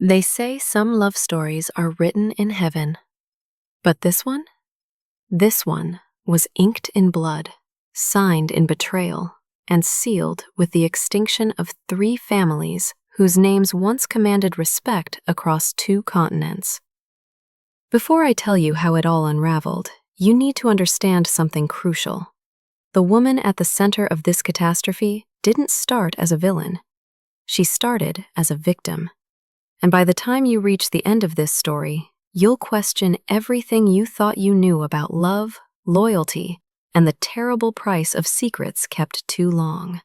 They say some love stories are written in heaven, but this one? This one was inked in blood, signed in betrayal, and sealed with the extinction of 3 families whose names once commanded respect across 2 continents. Before I tell you how it all unraveled, you need to understand something crucial. The woman at the center of this catastrophe didn't start as a villain. She started as a victim. And by the time you reach the end of this story, you'll question everything you thought you knew about love, loyalty, and the terrible price of secrets kept too long.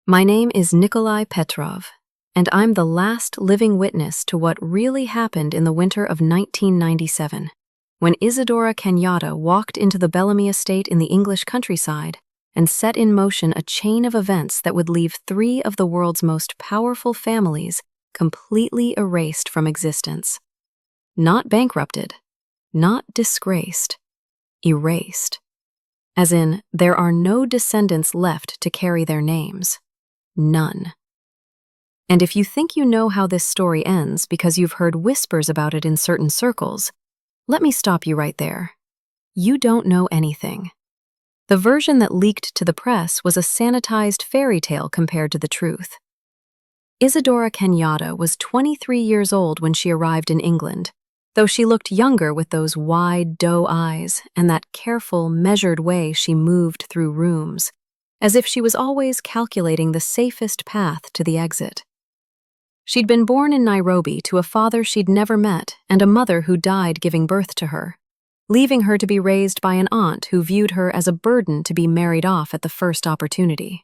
My name is Nikolai Petrov, and I'm the last living witness to what really happened in the winter of 1997, when Isadora Kenyatta walked into the Bellamy estate in the English countryside and set in motion a chain of events that would leave 3 of the world's most powerful families completely erased from existence. Not bankrupted, not disgraced, erased. As in, there are no descendants left to carry their names. None. And if you think you know how this story ends because you've heard whispers about it in certain circles, let me stop you right there. You don't know anything. The version that leaked to the press was a sanitized fairy tale compared to the truth. Isadora Kenyatta was 23 years old when she arrived in England, though she looked younger with those wide doe eyes and that careful, measured way she moved through rooms, as if she was always calculating the safest path to the exit. She'd been born in Nairobi to a father she'd never met and a mother who died giving birth to her, leaving her to be raised by an aunt who viewed her as a burden to be married off at the first opportunity.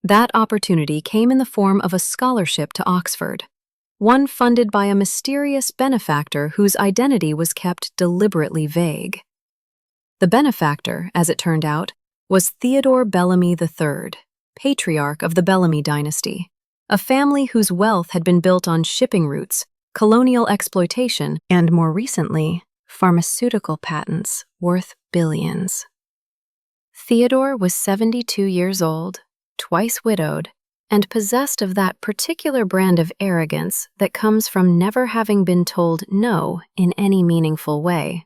That opportunity came in the form of a scholarship to Oxford, one funded by a mysterious benefactor whose identity was kept deliberately vague. The benefactor, as it turned out, was Theodore Bellamy III, patriarch of the Bellamy dynasty, a family whose wealth had been built on shipping routes, colonial exploitation, and more recently, pharmaceutical patents worth billions. Theodore was 72 years old, twice widowed, and possessed of that particular brand of arrogance that comes from never having been told no in any meaningful way.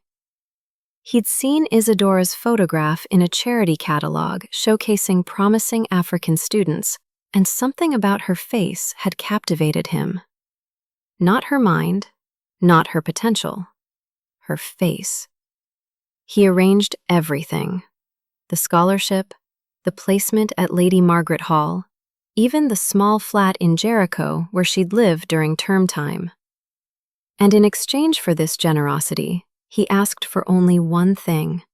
He'd seen Isadora's photograph in a charity catalog showcasing promising African students, and something about her face had captivated him. Not her mind, not her potential, her face. He arranged everything: the scholarship, the placement at Lady Margaret Hall, even the small flat in Jericho where she'd lived during term time. And in exchange for this generosity, he asked for only one thing: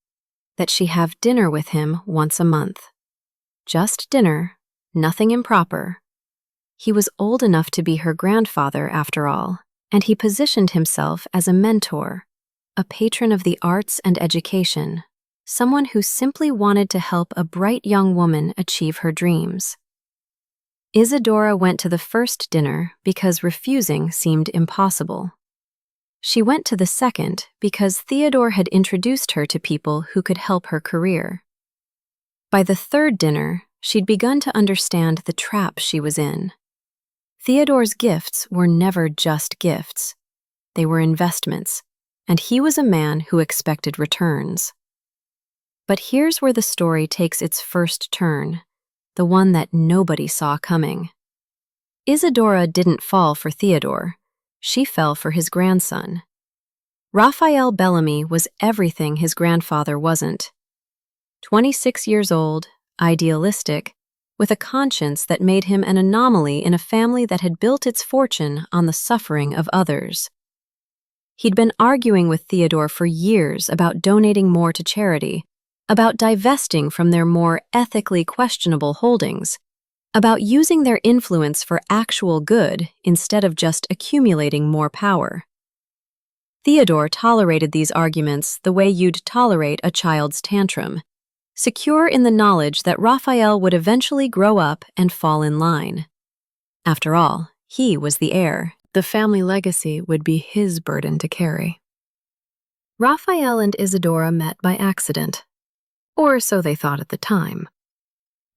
that she have dinner with him once a month. Just dinner, nothing improper. He was old enough to be her grandfather, after all, and he positioned himself as a mentor, a patron of the arts and education, someone who simply wanted to help a bright young woman achieve her dreams. Isadora went to the first dinner because refusing seemed impossible. She went to the second because Theodore had introduced her to people who could help her career. By the third dinner, she'd begun to understand the trap she was in. Theodore's gifts were never just gifts. They were investments, and he was a man who expected returns. But here's where the story takes its first turn, the one that nobody saw coming. Isadora didn't fall for Theodore. She fell for his grandson. Raphael Bellamy was everything his grandfather wasn't. 26 years old, idealistic, with a conscience that made him an anomaly in a family that had built its fortune on the suffering of others. He'd been arguing with Theodore for years about donating more to charity, about divesting from their more ethically questionable holdings, about using their influence for actual good instead of just accumulating more power. Theodore tolerated these arguments the way you'd tolerate a child's tantrum, secure in the knowledge that Raphael would eventually grow up and fall in line. After all, he was the heir. The family legacy would be his burden to carry. Raphael and Isadora met by accident, or so they thought at the time.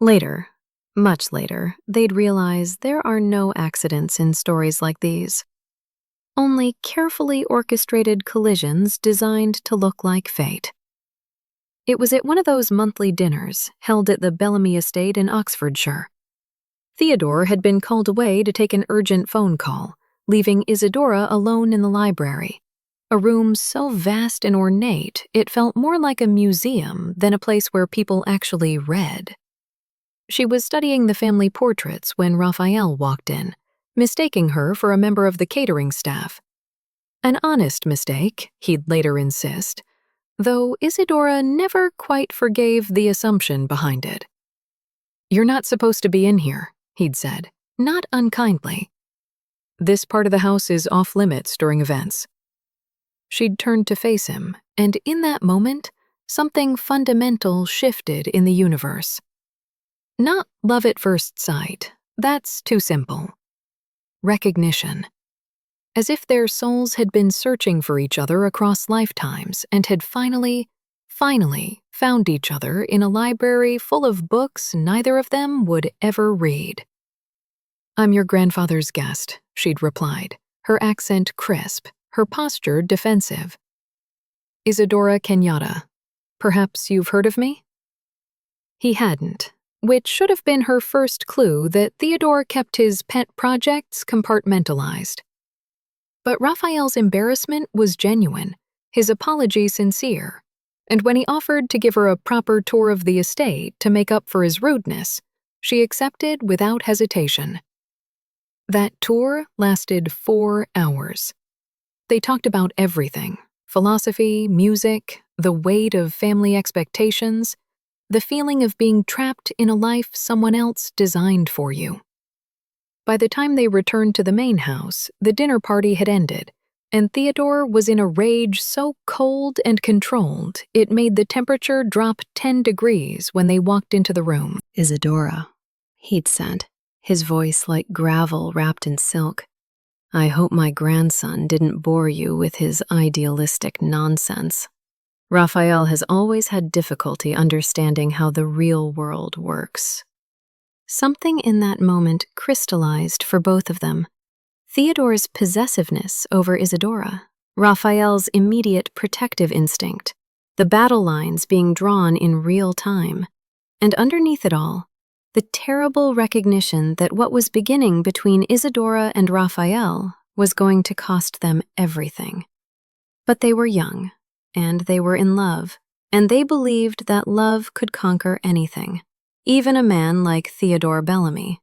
Later, much later, they'd realize there are no accidents in stories like these. only carefully orchestrated collisions designed to look like fate. It was at one of those monthly dinners held at the Bellamy estate in Oxfordshire. Theodore had been called away to take an urgent phone call, leaving Isadora alone in the library, a room so vast and ornate it felt more like a museum than a place where people actually read. She was studying the family portraits when Raphael walked in, mistaking her for a member of the catering staff. An honest mistake, he'd later insist, though Isadora never quite forgave the assumption behind it. "You're not supposed to be in here," he'd said, not unkindly. "This part of the house is off-limits during events." She'd turned to face him, and in that moment, something fundamental shifted in the universe. Not love at first sight, that's too simple. Recognition. As if their souls had been searching for each other across lifetimes and had finally found each other in a library full of books neither of them would ever read. "I'm your grandfather's guest," she'd replied, her accent crisp, her posture defensive. "Isadora Kenyatta. Perhaps you've heard of me?" He hadn't, which should have been her first clue that Theodore kept his pet projects compartmentalized. But Raphael's embarrassment was genuine, his apology sincere, and when he offered to give her a proper tour of the estate to make up for his rudeness, she accepted without hesitation. That tour lasted 4 hours. They talked about everything: philosophy, music, the weight of family expectations, the feeling of being trapped in a life someone else designed for you. By the time they returned to the main house, the dinner party had ended, and Theodore was in a rage so cold and controlled it made the temperature drop 10 degrees when they walked into the room. "Isadora," he'd said, his voice like gravel wrapped in silk. "I hope my grandson didn't bore you with his idealistic nonsense. Raphael has always had difficulty understanding how the real world works." Something in that moment crystallized for both of them. Theodore's possessiveness over Isadora, Raphael's immediate protective instinct, the battle lines being drawn in real time, and underneath it all, the terrible recognition that what was beginning between Isadora and Raphael was going to cost them everything. But they were young, and they were in love, and they believed that love could conquer anything. Even a man like Theodore Bellamy,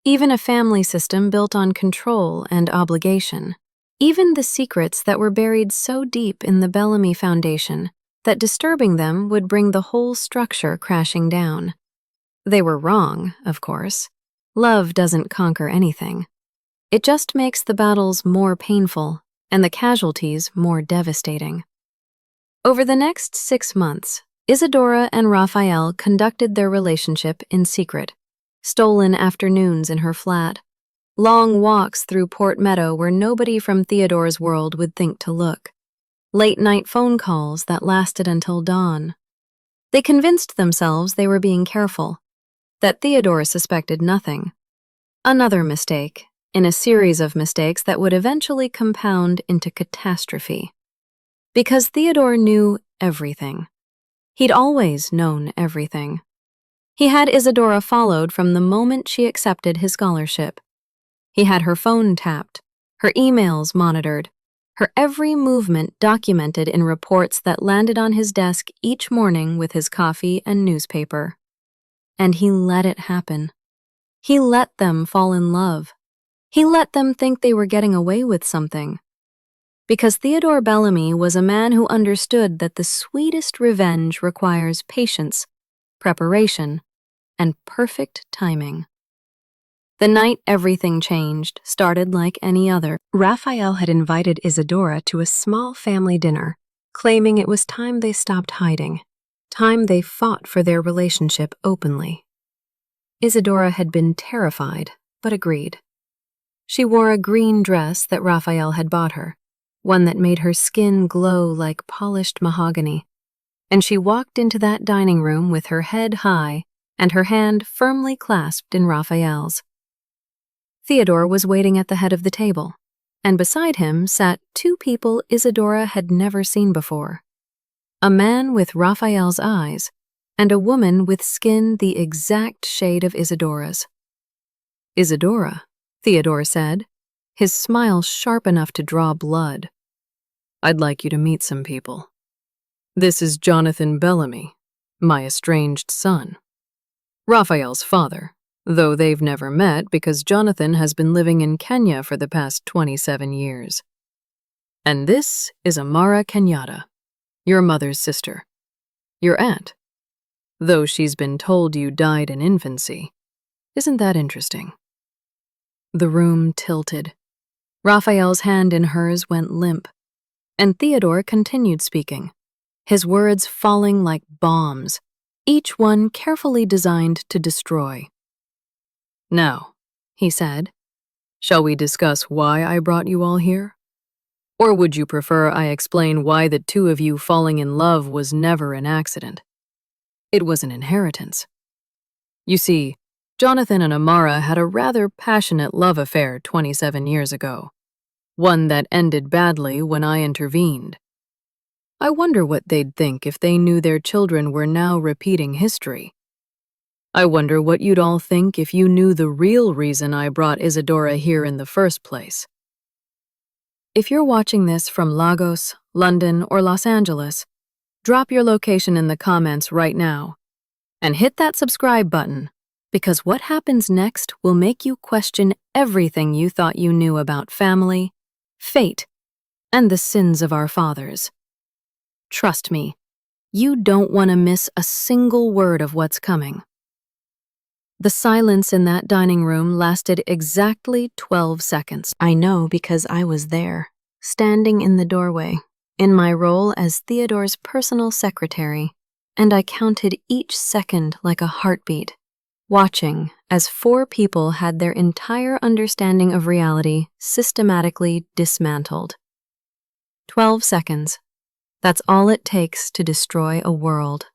even a family system built on control and obligation, even the secrets that were buried so deep in the Bellamy Foundation that disturbing them would bring the whole structure crashing down. They were wrong, of course. Love doesn't conquer anything. It just makes the battles more painful and the casualties more devastating. Over the next 6 months, Isadora and Raphael conducted their relationship in secret. Stolen afternoons in her flat, long walks through Port Meadow where nobody from Theodore's world would think to look, late-night phone calls that lasted until dawn. They convinced themselves they were being careful, that Theodore suspected nothing. Another mistake, in a series of mistakes that would eventually compound into catastrophe. Because Theodore knew everything. He'd always known everything. He had Isadora followed from the moment she accepted his scholarship. He had her phone tapped, her emails monitored, her every movement documented in reports that landed on his desk each morning with his coffee and newspaper. And he let it happen. He let them fall in love. He let them think they were getting away with something. Because Theodore Bellamy was a man who understood that the sweetest revenge requires patience, preparation, and perfect timing. The night everything changed started like any other. Raphael had invited Isadora to a small family dinner, claiming it was time they stopped hiding, time they fought for their relationship openly. Isadora had been terrified, but agreed. She wore a green dress that Raphael had bought her, one that made her skin glow like polished mahogany, and she walked into that dining room with her head high and her hand firmly clasped in Raphael's. Theodore was waiting at the head of the table, and beside him sat two people Isadora had never seen before. A man with Raphael's eyes, and a woman with skin the exact shade of Isadora's. "Isadora," Theodore said, his smile sharp enough to draw blood. "I'd like you to meet some people. This is Jonathan Bellamy, my estranged son. Raphael's father, though they've never met because Jonathan has been living in Kenya for the past 27 years. And this is Amara Kenyatta, your mother's sister, your aunt, though she's been told you died in infancy. Isn't that interesting?" The room tilted. Raphael's hand in hers went limp, and Theodore continued speaking, his words falling like bombs, each one carefully designed to destroy. "Now," he said, "shall we discuss why I brought you all here? Or would you prefer I explain why the two of you falling in love was never an accident? It was an inheritance. You see, Jonathan and Amara had a rather passionate love affair 27 years ago, one that ended badly when I intervened. I wonder what they'd think if they knew their children were now repeating history. I wonder what you'd all think if you knew the real reason I brought Isadora here in the first place." If you're watching this from Lagos, London, or Los Angeles, drop your location in the comments right now, and hit that subscribe button, because what happens next will make you question everything you thought you knew about family, fate, and the sins of our fathers. Trust me, you don't want to miss a single word of what's coming. The silence in that dining room lasted exactly 12 seconds. I know because I was there, standing in the doorway, in my role as Theodore's personal secretary, and I counted each second like a heartbeat, watching as 4 people had their entire understanding of reality systematically dismantled. 12 seconds. That's all it takes to destroy a world.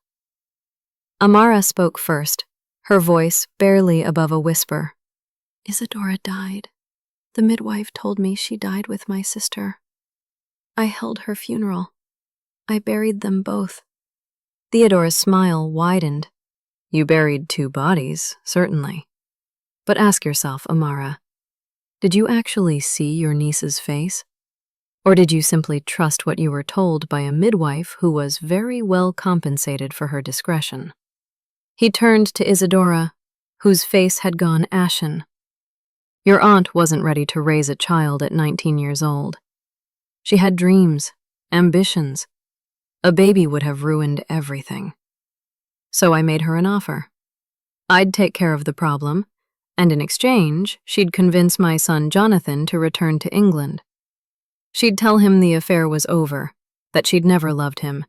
Amara spoke first, her voice barely above a whisper. "Isadora died. The midwife told me she died with my sister. I held her funeral. I buried them both." Theodore's smile widened. "You buried 2 bodies, certainly. But ask yourself, Amara, did you actually see your niece's face? Or did you simply trust what you were told by a midwife who was very well compensated for her discretion?" He turned to Isadora, whose face had gone ashen. "Your aunt wasn't ready to raise a child at 19 years old. She had dreams, ambitions. A baby would have ruined everything. So I made her an offer. I'd take care of the problem, and in exchange, she'd convince my son Jonathan to return to England. She'd tell him the affair was over, that she'd never loved him,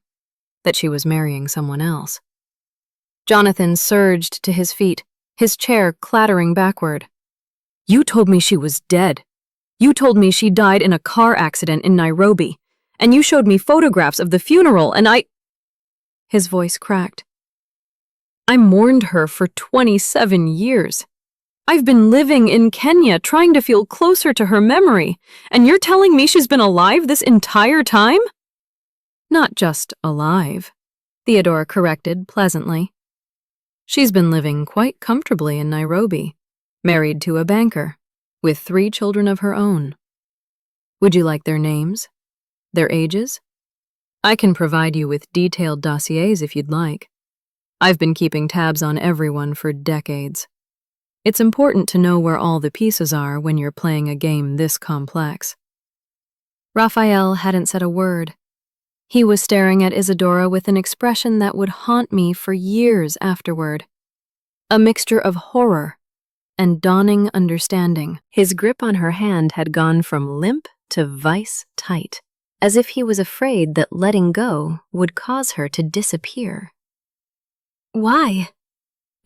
that she was marrying someone else." Jonathan surged to his feet, his chair clattering backward. "You told me she was dead. You told me she died in a car accident in Nairobi, and you showed me photographs of the funeral, and I—" His voice cracked. "I mourned her for 27 years. I've been living in Kenya trying to feel closer to her memory, and you're telling me she's been alive this entire time?" "Not just alive," Theodore corrected pleasantly. "She's been living quite comfortably in Nairobi, married to a banker, with 3 children of her own. Would you like their names? Their ages? I can provide you with detailed dossiers if you'd like. I've been keeping tabs on everyone for decades. It's important to know where all the pieces are when you're playing a game this complex." Raphael hadn't said a word. He was staring at Isadora with an expression that would haunt me for years afterward. A mixture of horror and dawning understanding. His grip on her hand had gone from limp to vice-tight, as if he was afraid that letting go would cause her to disappear. "Why?"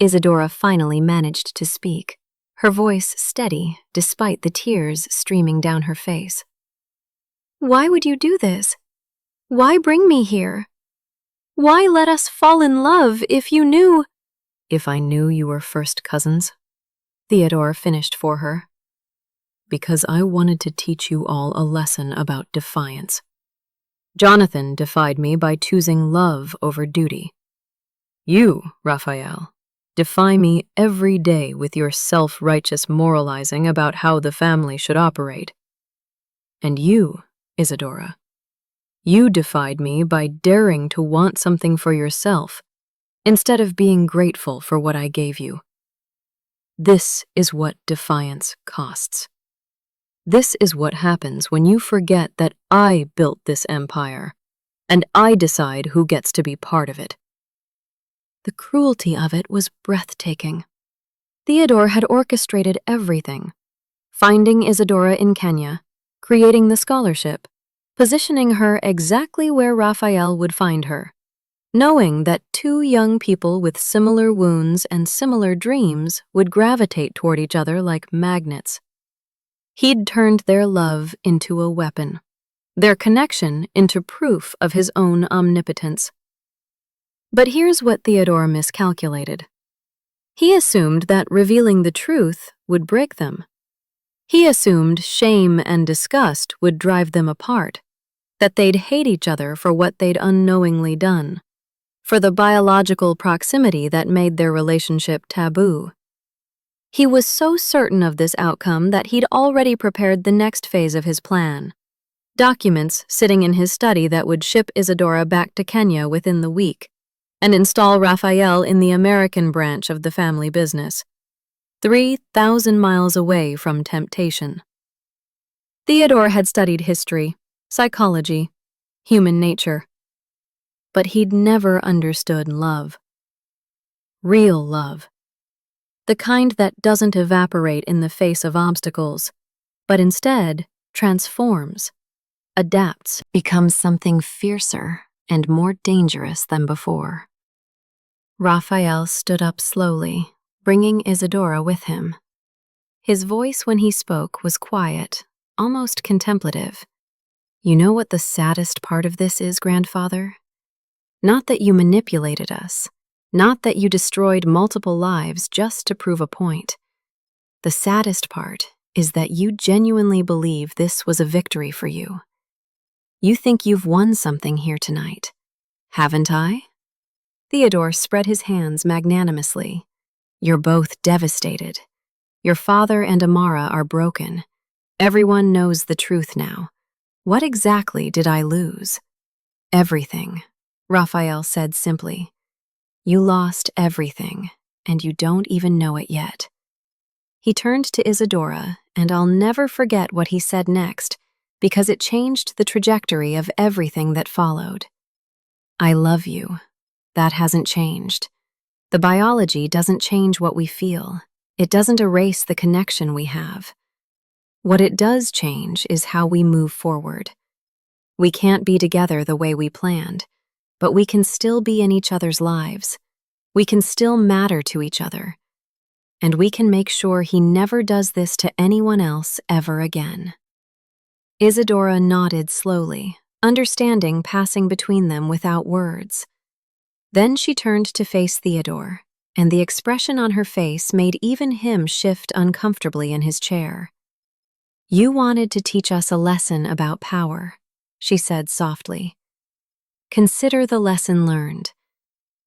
Isadora finally managed to speak, her voice steady despite the tears streaming down her face. "Why would you do this? Why bring me here? Why let us fall in love if you knew—" "If I knew you were first cousins," Theodore finished for her. because I wanted to teach you all a lesson about defiance. Jonathan defied me by choosing love over duty. You, Raphael, defy me every day with your self-righteous moralizing about how the family should operate. And you, Isadora, you defied me by daring to want something for yourself instead of being grateful for what I gave you. This is what defiance costs. This is what happens when you forget that I built this empire, and I decide who gets to be part of it. The cruelty of it was breathtaking. Theodore had orchestrated everything, finding Isadora in Kenya, creating the scholarship, positioning her exactly where Raphael would find her, knowing that two young people with similar wounds and similar dreams would gravitate toward each other like magnets. He'd turned their love into a weapon, their connection into proof of his own omnipotence. But here's what Theodore miscalculated. He assumed that revealing the truth would break them. He assumed shame and disgust would drive them apart, that they'd hate each other for what they'd unknowingly done, for the biological proximity that made their relationship taboo. He was so certain of this outcome that he'd already prepared the next phase of his plan. Documents sitting in his study that would ship Isadora back to Kenya within the week and install Raphael in the American branch of the family business, 3,000 miles away from temptation. Theodore had studied history, psychology, human nature, but he'd never understood love. Real love. The kind that doesn't evaporate in the face of obstacles, but instead transforms, adapts, becomes something fiercer and more dangerous than before. Raphael stood up slowly, bringing Isadora with him. His voice when he spoke was quiet, almost contemplative. You know what the saddest part of this is, grandfather? Not that you manipulated us, not that you destroyed multiple lives just to prove a point. The saddest part is that you genuinely believe this was a victory for you. You think you've won something here tonight. Haven't I? Theodore spread his hands magnanimously. You're both devastated. Your father and Amara are broken. Everyone knows the truth now. What exactly did I lose? Everything, Raphael said simply. You lost everything, and you don't even know it yet. He turned to Isadora, and I'll never forget what he said next, because it changed the trajectory of everything that followed. I love you. That hasn't changed. The biology doesn't change what we feel. It doesn't erase the connection we have. What it does change is how we move forward. We can't be together the way we planned, but we can still be in each other's lives. We can still matter to each other. And we can make sure he never does this to anyone else ever again. Isadora nodded slowly, understanding passing between them without words. Then she turned to face Theodore, and the expression on her face made even him shift uncomfortably in his chair. You wanted to teach us a lesson about power, she said softly. Consider the lesson learned.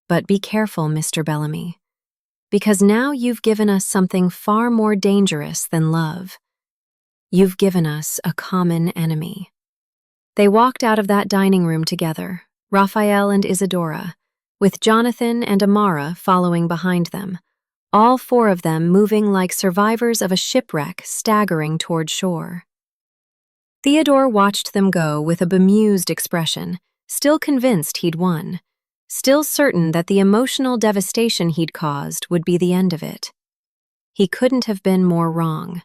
But be careful, Mr. Bellamy, because now you've given us something far more dangerous than love. You've given us a common enemy. They walked out of that dining room together, Raphael and Isadora, with Jonathan and Amara following behind them, all four of them moving like survivors of a shipwreck staggering toward shore. Theodore watched them go with a bemused expression, still convinced he'd won, still certain that the emotional devastation he'd caused would be the end of it. He couldn't have been more wrong.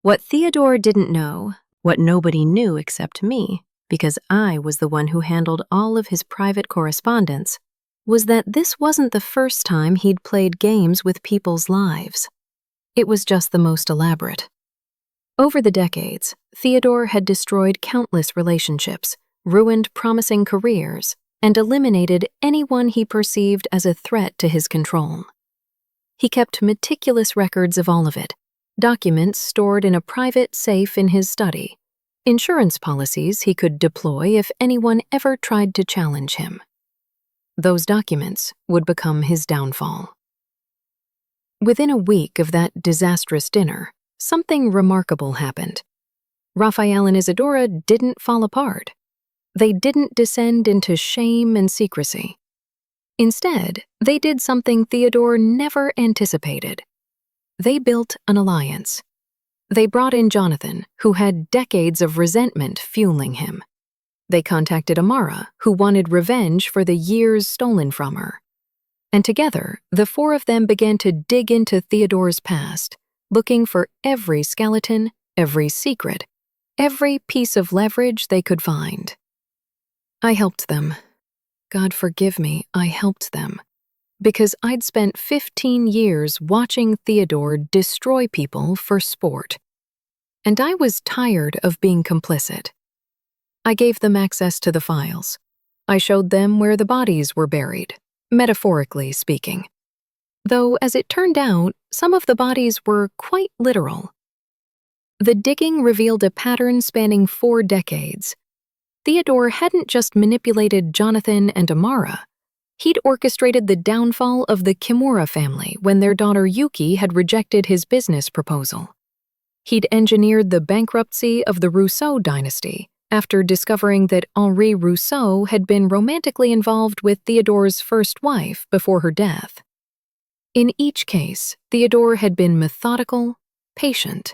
What Theodore didn't know, what nobody knew except me, because I was the one who handled all of his private correspondence, was that this wasn't the first time he'd played games with people's lives. It was just the most elaborate. Over the decades, Theodore had destroyed countless relationships, ruined promising careers, and eliminated anyone he perceived as a threat to his control. He kept meticulous records of all of it, documents stored in a private safe in his study, insurance policies he could deploy if anyone ever tried to challenge him. Those documents would become his downfall. Within a week of that disastrous dinner, something remarkable happened. Raphael and Isadora didn't fall apart. They didn't descend into shame and secrecy. Instead, they did something Theodore never anticipated. They built an alliance. They brought in Jonathan, who had decades of resentment fueling him. They contacted Amara, who wanted revenge for the years stolen from her. And together, the four of them began to dig into Theodore's past, looking for every skeleton, every secret, every piece of leverage they could find. I helped them. God forgive me, I helped them. Because I'd spent 15 years watching Theodore destroy people for sport. And I was tired of being complicit. I gave them access to the files. I showed them where the bodies were buried, metaphorically speaking. Though, as it turned out, some of the bodies were quite literal. The digging revealed a pattern spanning 4 decades. Theodore hadn't just manipulated Jonathan and Amara. He'd orchestrated the downfall of the Kimura family when their daughter Yuki had rejected his business proposal. He'd engineered the bankruptcy of the Rousseau dynasty after discovering that Henri Rousseau had been romantically involved with Theodore's first wife before her death. In each case, Theodore had been methodical, patient,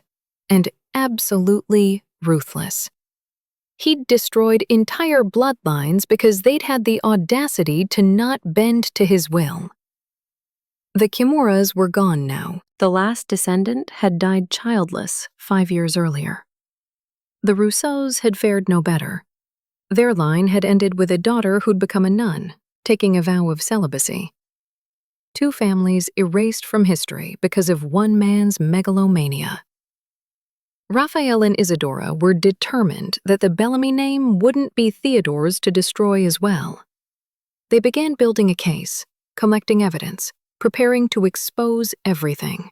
and absolutely ruthless. He'd destroyed entire bloodlines because they'd had the audacity to not bend to his will. The Kimuras were gone now. The last descendant had died childless 5 years earlier. The Rousseaus had fared no better. Their line had ended with a daughter who'd become a nun, taking a vow of celibacy. 2 families erased from history because of one man's megalomania. Raphael and Isadora were determined that the Bellamy name wouldn't be Theodore's to destroy as well. They began building a case, collecting evidence, preparing to expose everything.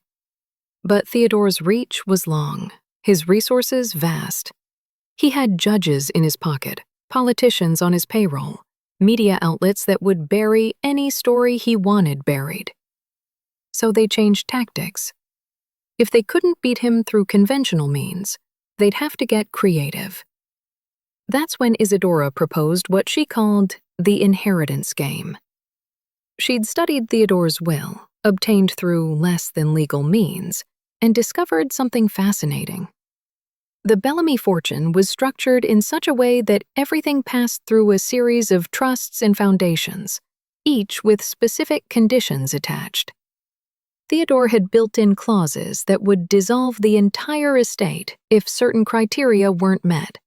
But Theodore's reach was long, his resources vast. He had judges in his pocket, politicians on his payroll, media outlets that would bury any story he wanted buried. So they changed tactics. If they couldn't beat him through conventional means, they'd have to get creative. That's when Isadora proposed what she called the inheritance game. She'd studied Theodore's will, obtained through less than legal means, and discovered something fascinating. The Bellamy fortune was structured in such a way that everything passed through a series of trusts and foundations, each with specific conditions attached. Theodore had built-in clauses that would dissolve the entire estate if certain criteria weren't met.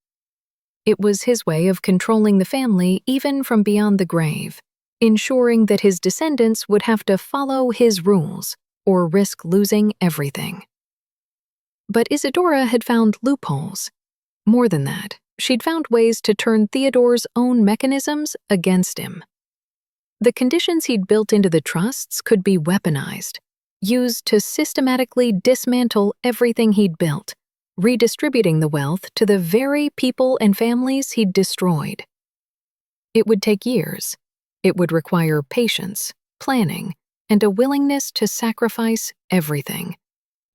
It was his way of controlling the family even from beyond the grave, ensuring that his descendants would have to follow his rules or risk losing everything. But Isadora had found loopholes. More than that, she'd found ways to turn Theodore's own mechanisms against him. The conditions he'd built into the trusts could be weaponized, used to systematically dismantle everything he'd built, redistributing the wealth to the very people and families he'd destroyed. It would take years. It would require patience, planning, and a willingness to sacrifice everything,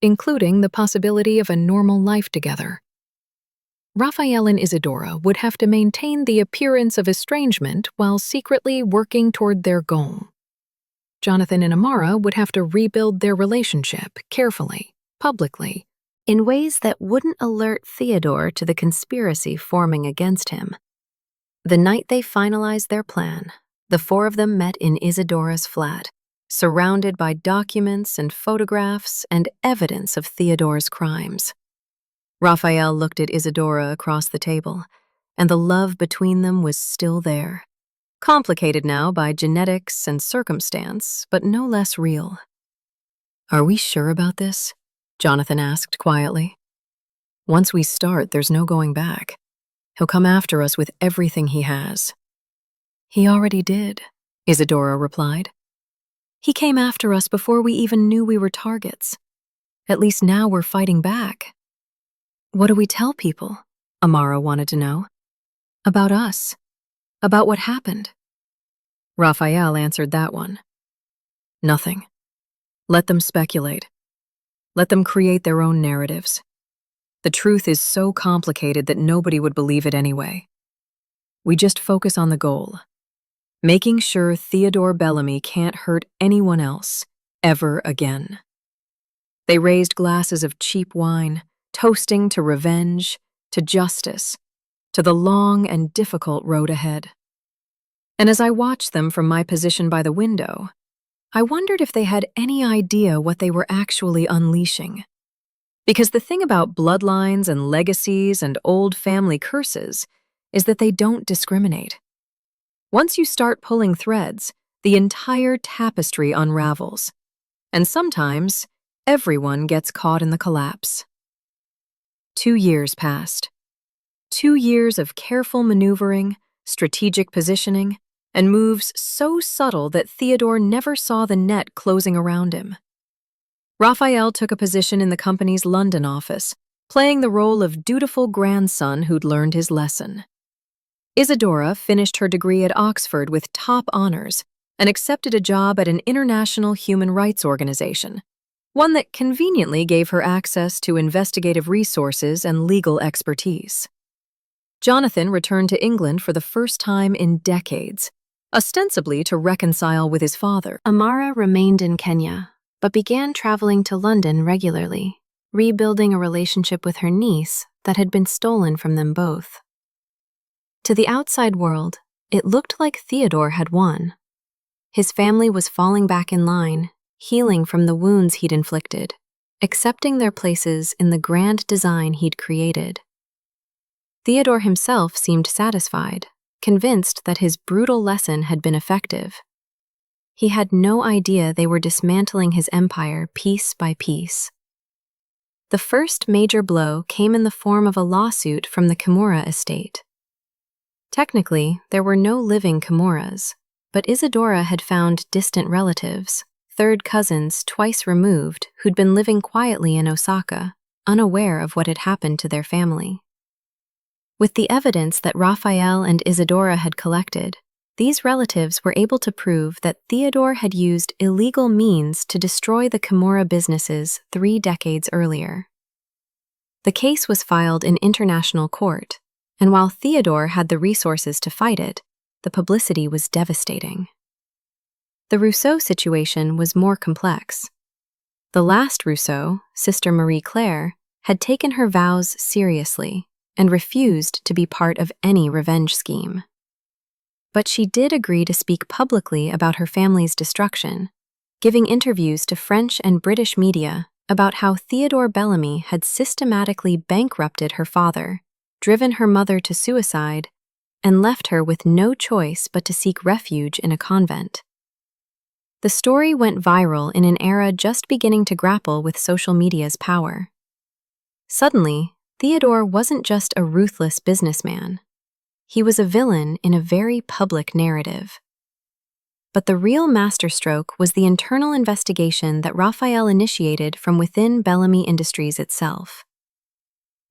including the possibility of a normal life together. Raphael and Isadora would have to maintain the appearance of estrangement while secretly working toward their goal. Jonathan and Amara would have to rebuild their relationship carefully, publicly, in ways that wouldn't alert Theodore to the conspiracy forming against him. The night they finalized their plan, the 4 of them met in Isadora's flat, surrounded by documents and photographs and evidence of Theodore's crimes. Raphael looked at Isadora across the table, and the love between them was still there. Complicated now by genetics and circumstance, but no less real. "Are we sure about this?" Jonathan asked quietly. "Once we start, there's no going back. He'll come after us with everything he has." "He already did," Isadora replied. "He came after us before we even knew we were targets. At least now we're fighting back. What do we tell people? Amara wanted to know. About us. About what happened. Raphael answered that one. Nothing. Let them speculate. Let them create their own narratives. The truth is so complicated that nobody would believe it anyway. We just focus on the goal. Making sure Theodore Bellamy can't hurt anyone else, ever again. They raised glasses of cheap wine, toasting to revenge, to justice, to the long and difficult road ahead. And as I watched them from my position by the window, I wondered if they had any idea what they were actually unleashing. Because the thing about bloodlines and legacies and old family curses is that they don't discriminate. Once you start pulling threads, the entire tapestry unravels. And sometimes, everyone gets caught in the collapse. 2 years passed. 2 years of careful maneuvering, strategic positioning, and moves so subtle that Theodore never saw the net closing around him. Raphael took a position in the company's London office, playing the role of dutiful grandson who'd learned his lesson. Isadora finished her degree at Oxford with top honors and accepted a job at an international human rights organization, one that conveniently gave her access to investigative resources and legal expertise. Jonathan returned to England for the first time in decades, ostensibly to reconcile with his father. Amara remained in Kenya, but began traveling to London regularly, rebuilding a relationship with her niece that had been stolen from them both. To the outside world, it looked like Theodore had won. His family was falling back in line, healing from the wounds he'd inflicted, accepting their places in the grand design he'd created. Theodore himself seemed satisfied, convinced that his brutal lesson had been effective. He had no idea they were dismantling his empire piece by piece. The first major blow came in the form of a lawsuit from the Kimura estate. Technically, there were no living Kimuras, but Isadora had found distant relatives, third cousins twice removed who'd been living quietly in Osaka, unaware of what had happened to their family. With the evidence that Raphael and Isadora had collected, these relatives were able to prove that Theodore had used illegal means to destroy the Kimura businesses 3 decades earlier. The case was filed in international court, and while Theodore had the resources to fight it, the publicity was devastating. The Rousseau situation was more complex. The last Rousseau, Sister Marie-Claire, had taken her vows seriously and refused to be part of any revenge scheme. But she did agree to speak publicly about her family's destruction, giving interviews to French and British media about how Theodore Bellamy had systematically bankrupted her father, driven her mother to suicide, and left her with no choice but to seek refuge in a convent. The story went viral in an era just beginning to grapple with social media's power. Suddenly, Theodore wasn't just a ruthless businessman. He was a villain in a very public narrative. But the real masterstroke was the internal investigation that Raphael initiated from within Bellamy Industries itself.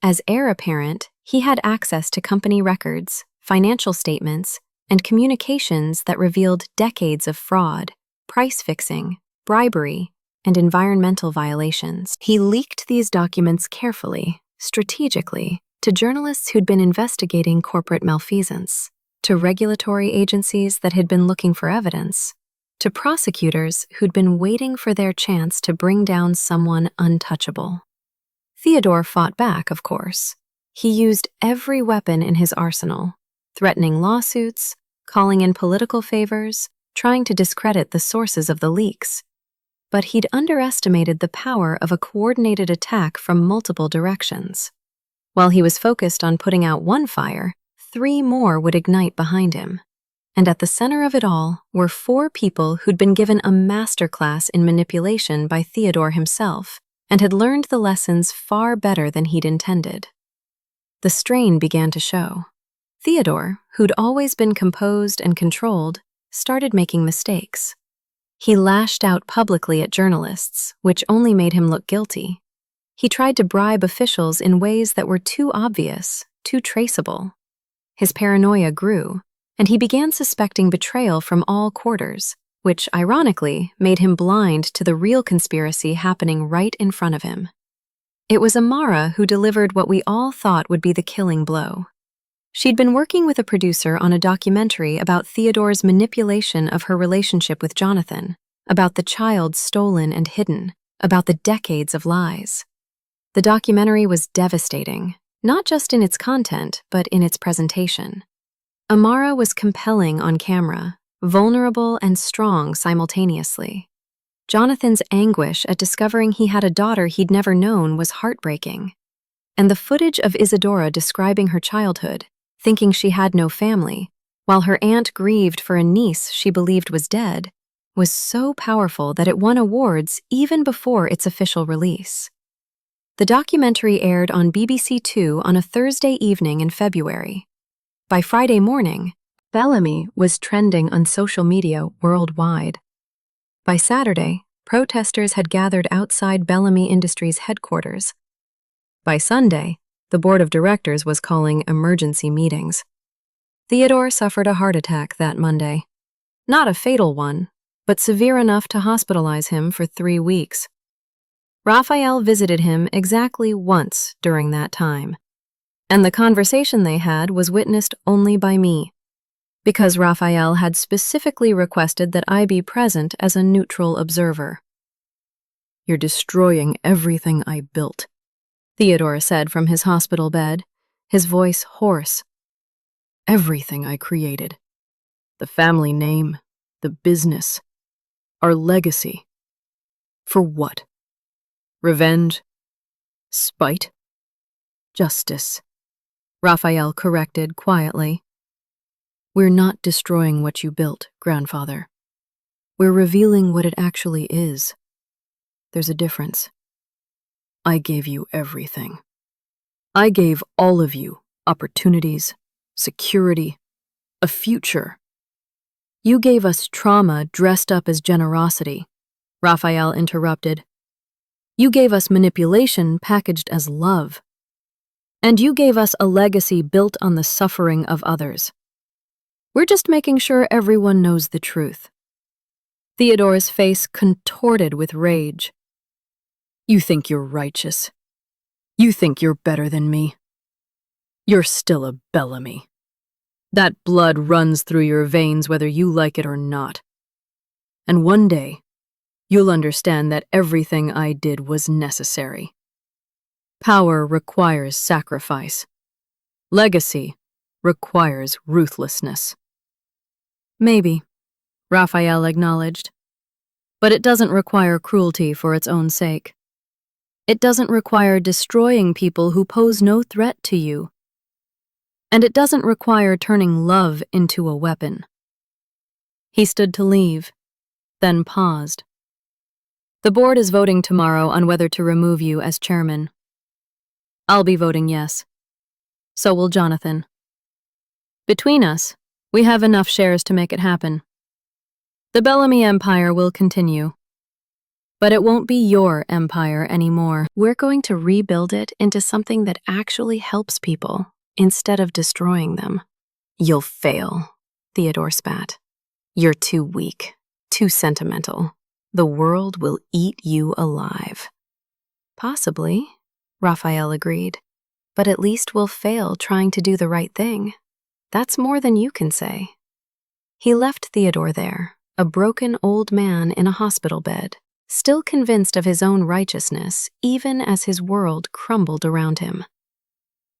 As heir apparent, he had access to company records, financial statements, and communications that revealed decades of fraud, price fixing, bribery, and environmental violations. He leaked these documents carefully, strategically, to journalists who'd been investigating corporate malfeasance, to regulatory agencies that had been looking for evidence, to prosecutors who'd been waiting for their chance to bring down someone untouchable. Theodore fought back, of course. He used every weapon in his arsenal, threatening lawsuits, calling in political favors, trying to discredit the sources of the leaks. But he'd underestimated the power of a coordinated attack from multiple directions. While he was focused on putting out one fire, 3 more would ignite behind him. And at the center of it all were 4 people who'd been given a masterclass in manipulation by Theodore himself and had learned the lessons far better than he'd intended. The strain began to show. Theodore, who'd always been composed and controlled, started making mistakes. He lashed out publicly at journalists, which only made him look guilty. He tried to bribe officials in ways that were too obvious, too traceable. His paranoia grew, and he began suspecting betrayal from all quarters, which, ironically, made him blind to the real conspiracy happening right in front of him. It was Amara who delivered what we all thought would be the killing blow. She'd been working with a producer on a documentary about Theodore's manipulation of her relationship with Jonathan, about the child stolen and hidden, about the decades of lies. The documentary was devastating, not just in its content, but in its presentation. Amara was compelling on camera, vulnerable and strong simultaneously. Jonathan's anguish at discovering he had a daughter he'd never known was heartbreaking. And the footage of Isadora describing her childhood, thinking she had no family, while her aunt grieved for a niece she believed was dead, was so powerful that it won awards even before its official release. The documentary aired on BBC Two on a Thursday evening in February. By Friday morning, Bellamy was trending on social media worldwide. By Saturday, protesters had gathered outside Bellamy Industries headquarters. By Sunday, the board of directors was calling emergency meetings. Theodore suffered a heart attack that Monday. Not a fatal one, but severe enough to hospitalize him for 3 weeks. Raphael visited him exactly once during that time, and the conversation they had was witnessed only by me, because Raphael had specifically requested that I be present as a neutral observer. "You're destroying everything I built," Theodore said from his hospital bed, his voice hoarse. "Everything I created. The family name, the business, our legacy. For what? Revenge? Spite? Justice," Raphael corrected quietly. "We're not destroying what you built, grandfather. We're revealing what it actually is. There's a difference. I gave you everything. I gave all of you opportunities, security, a future. You gave us trauma dressed up as generosity," Raphael interrupted. "You gave us manipulation packaged as love. And you gave us a legacy built on the suffering of others. We're just making sure everyone knows the truth." Theodore's face contorted with rage. "You think you're righteous. You think you're better than me. You're still a Bellamy. That blood runs through your veins whether you like it or not. And one day, you'll understand that everything I did was necessary. Power requires sacrifice. Legacy requires ruthlessness." "Maybe," Raphael acknowledged. "But it doesn't require cruelty for its own sake. It doesn't require destroying people who pose no threat to you. And it doesn't require turning love into a weapon." He stood to leave, then paused. "The board is voting tomorrow on whether to remove you as chairman. I'll be voting yes. So will Jonathan. Between us, we have enough shares to make it happen. The Bellamy Empire will continue. But it won't be your empire anymore. We're going to rebuild it into something that actually helps people instead of destroying them." "You'll fail," Theodore spat. "You're too weak, too sentimental. The world will eat you alive." "Possibly," Raphael agreed. "But at least we'll fail trying to do the right thing. That's more than you can say." He left Theodore there, a broken old man in a hospital bed, still convinced of his own righteousness, even as his world crumbled around him.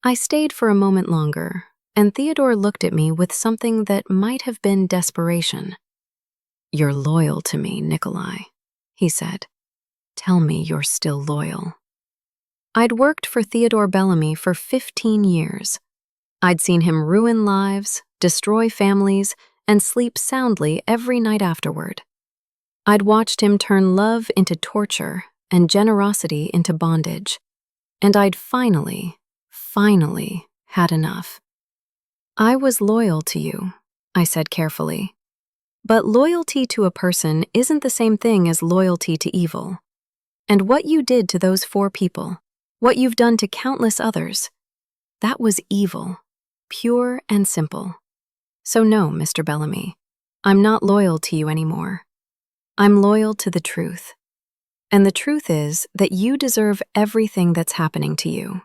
I stayed for a moment longer, and Theodore looked at me with something that might have been desperation. "You're loyal to me, Nikolai," he said. "Tell me you're still loyal." I'd worked for Theodore Bellamy for 15 years. I'd seen him ruin lives, destroy families, and sleep soundly every night afterward. I'd watched him turn love into torture and generosity into bondage, and I'd finally had enough. "I was loyal to you," I said carefully. "But loyalty to a person isn't the same thing as loyalty to evil. And what you did to those 4 people, what you've done to countless others. That was evil, pure and simple. So no, Mr. Bellamy, I'm not loyal to you anymore. I'm loyal to the truth. And the truth is that you deserve everything that's happening to you.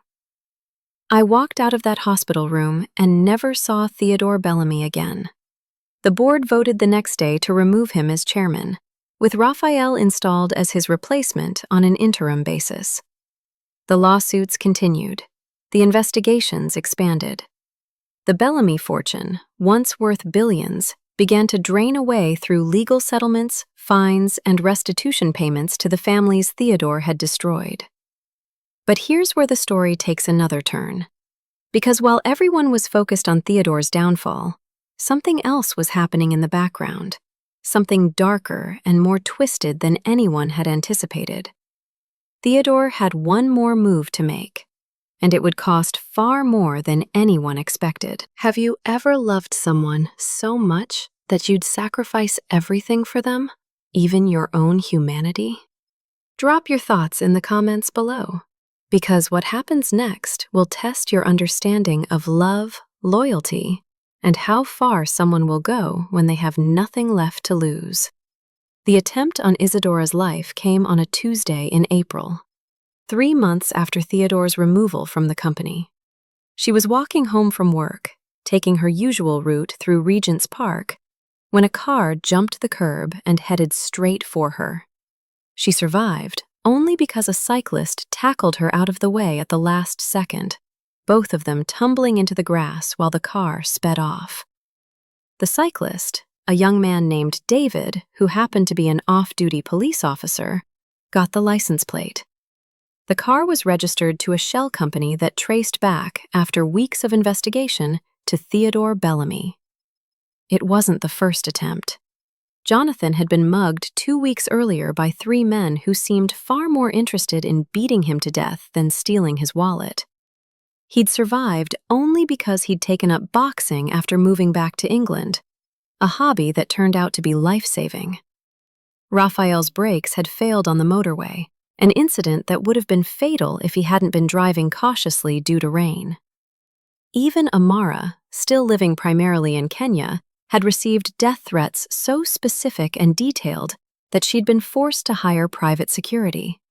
I walked out of that hospital room and never saw Theodore Bellamy again. The board voted the next day to remove him as chairman, with Raphael installed as his replacement on an interim basis. The lawsuits continued. The investigations expanded. The Bellamy fortune, once worth billions, began to drain away through legal settlements, fines, and restitution payments to the families Theodore had destroyed. But here's where the story takes another turn. Because while everyone was focused on Theodore's downfall, something else was happening in the background, something darker and more twisted than anyone had anticipated. Theodore had one more move to make, and it would cost far more than anyone expected. Have you ever loved someone so much that you'd sacrifice everything for them, even your own humanity? Drop your thoughts in the comments below, because what happens next will test your understanding of love, loyalty, and how far someone will go when they have nothing left to lose. The attempt on Isadora's life came on a Tuesday in April, 3 months after Theodore's removal from the company. She was walking home from work, taking her usual route through Regent's Park, when a car jumped the curb and headed straight for her. She survived only because a cyclist tackled her out of the way at the last second, both of them tumbling into the grass while the car sped off. The cyclist, a young man named David, who happened to be an off-duty police officer, got the license plate. The car was registered to a shell company that traced back, after weeks of investigation, to Theodore Bellamy. It wasn't the first attempt. Jonathan had been mugged 2 weeks earlier by 3 men who seemed far more interested in beating him to death than stealing his wallet. He'd survived only because he'd taken up boxing after moving back to England, a hobby that turned out to be life-saving. Raphael's brakes had failed on the motorway, an incident that would have been fatal if he hadn't been driving cautiously due to rain. Even Amara, still living primarily in Kenya, had received death threats so specific and detailed that she'd been forced to hire private security.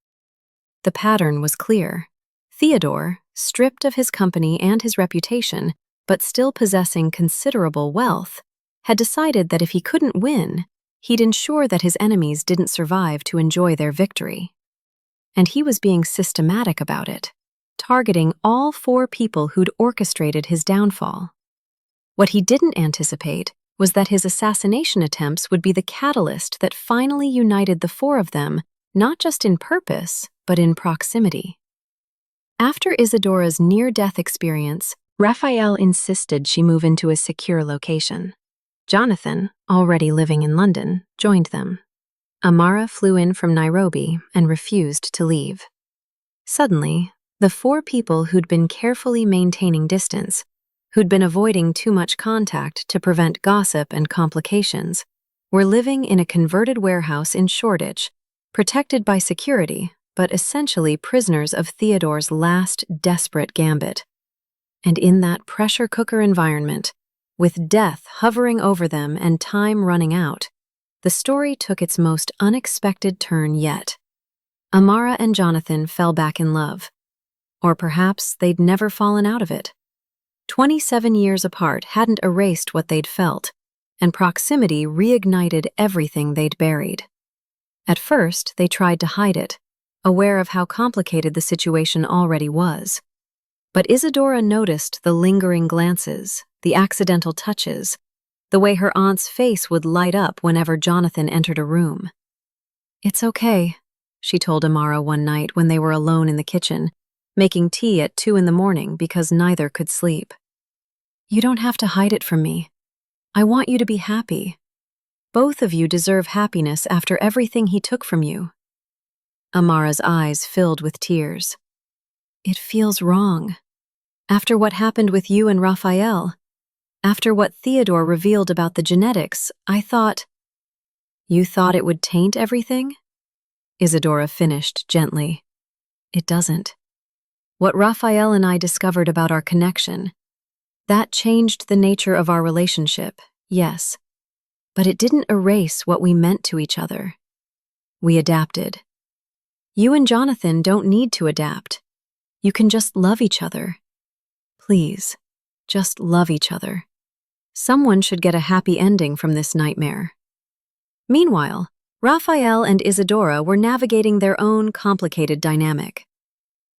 The pattern was clear. Theodore, stripped of his company and his reputation, but still possessing considerable wealth, had decided that if he couldn't win, he'd ensure that his enemies didn't survive to enjoy their victory. And he was being systematic about it, targeting all 4 people who'd orchestrated his downfall. What he didn't anticipate was that his assassination attempts would be the catalyst that finally united the 4 of them, not just in purpose, but in proximity. After Isadora's near-death experience, Raphael insisted she move into a secure location. Jonathan, already living in London, joined them. Amara flew in from Nairobi and refused to leave. Suddenly, the 4 people who'd been carefully maintaining distance, who'd been avoiding too much contact to prevent gossip and complications, were living in a converted warehouse in Shoreditch, protected by security, but essentially prisoners of Theodore's last desperate gambit. And in that pressure cooker environment, with death hovering over them and time running out, the story took its most unexpected turn yet. Amara and Jonathan fell back in love. Or perhaps they'd never fallen out of it. 27 years apart hadn't erased what they'd felt, and proximity reignited everything they'd buried. At first, they tried to hide it, aware of how complicated the situation already was. But Isadora noticed the lingering glances, the accidental touches, the way her aunt's face would light up whenever Jonathan entered a room. "It's okay," she told Amara one night when they were alone in the kitchen, making tea at 2 in the morning because neither could sleep. "You don't have to hide it from me. I want you to be happy. Both of you deserve happiness after everything he took from you." Amara's eyes filled with tears. "It feels wrong. After what happened with you and Raphael, after what Theodore revealed about the genetics, I thought—" "You thought it would taint everything?" Isadora finished gently. "It doesn't. What Raphael and I discovered about our connection, that changed the nature of our relationship, yes, but it didn't erase what we meant to each other. We adapted. You and Jonathan don't need to adapt. You can just love each other. Please, just love each other. Someone should get a happy ending from this nightmare. Meanwhile, Raphael and Isadora were navigating their own complicated dynamic.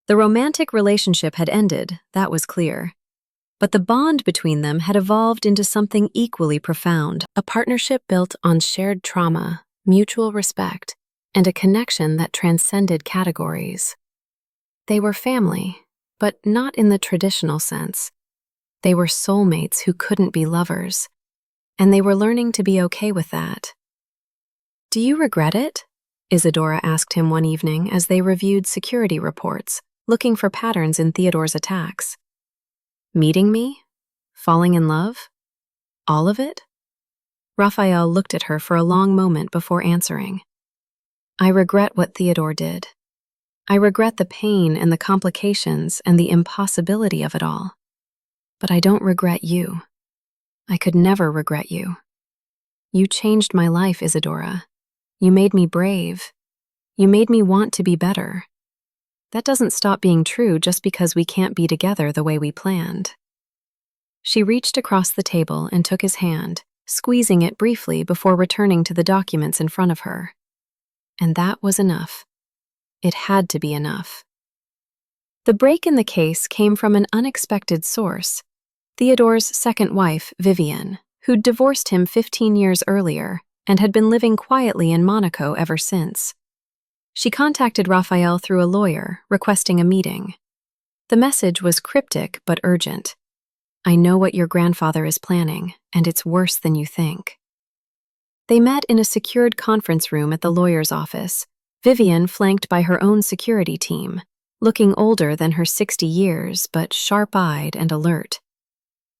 The romantic relationship had ended, that was clear. But the bond between them had evolved into something equally profound, a partnership built on shared trauma, mutual respect, and a connection that transcended categories. They were family, but not in the traditional sense. They were soulmates who couldn't be lovers, and they were learning to be okay with that. "Do you regret it?" Isadora asked him one evening as they reviewed security reports, looking for patterns in Theodore's attacks. "Meeting me? Falling in love? All of it?" Raphael looked at her for a long moment before answering. "I regret what Theodore did. I regret the pain and the complications and the impossibility of it all. But I don't regret you. I could never regret you. You changed my life, Isadora. You made me brave. You made me want to be better. That doesn't stop being true just because we can't be together the way we planned." She reached across the table and took his hand, squeezing it briefly before returning to the documents in front of her. And that was enough. It had to be enough. The break in the case came from an unexpected source: Theodore's second wife, Vivienne, who'd divorced him 15 years earlier and had been living quietly in Monaco ever since. She contacted Raphael through a lawyer, requesting a meeting. The message was cryptic but urgent. "I know what your grandfather is planning, and it's worse than you think." They met in a secured conference room at the lawyer's office, Vivienne flanked by her own security team, looking older than her 60 years but sharp-eyed and alert.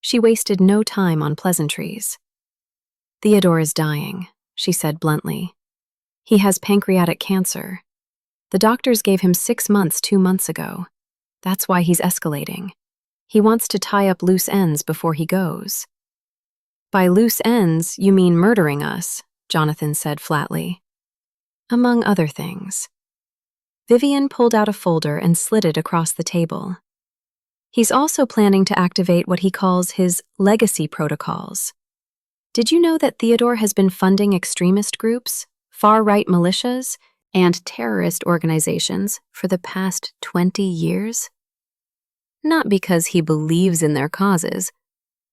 She wasted no time on pleasantries. "Theodore is dying," she said bluntly. "He has pancreatic cancer. The doctors gave him 6 months 2 months ago. That's why he's escalating. He wants to tie up loose ends before he goes." "By loose ends, you mean murdering us," Jonathan said flatly. "Among other things." Vivienne pulled out a folder and slid it across the table. "He's also planning to activate what he calls his legacy protocols. Did you know that Theodore has been funding extremist groups, far-right militias, and terrorist organizations for the past 20 years? Not because he believes in their causes,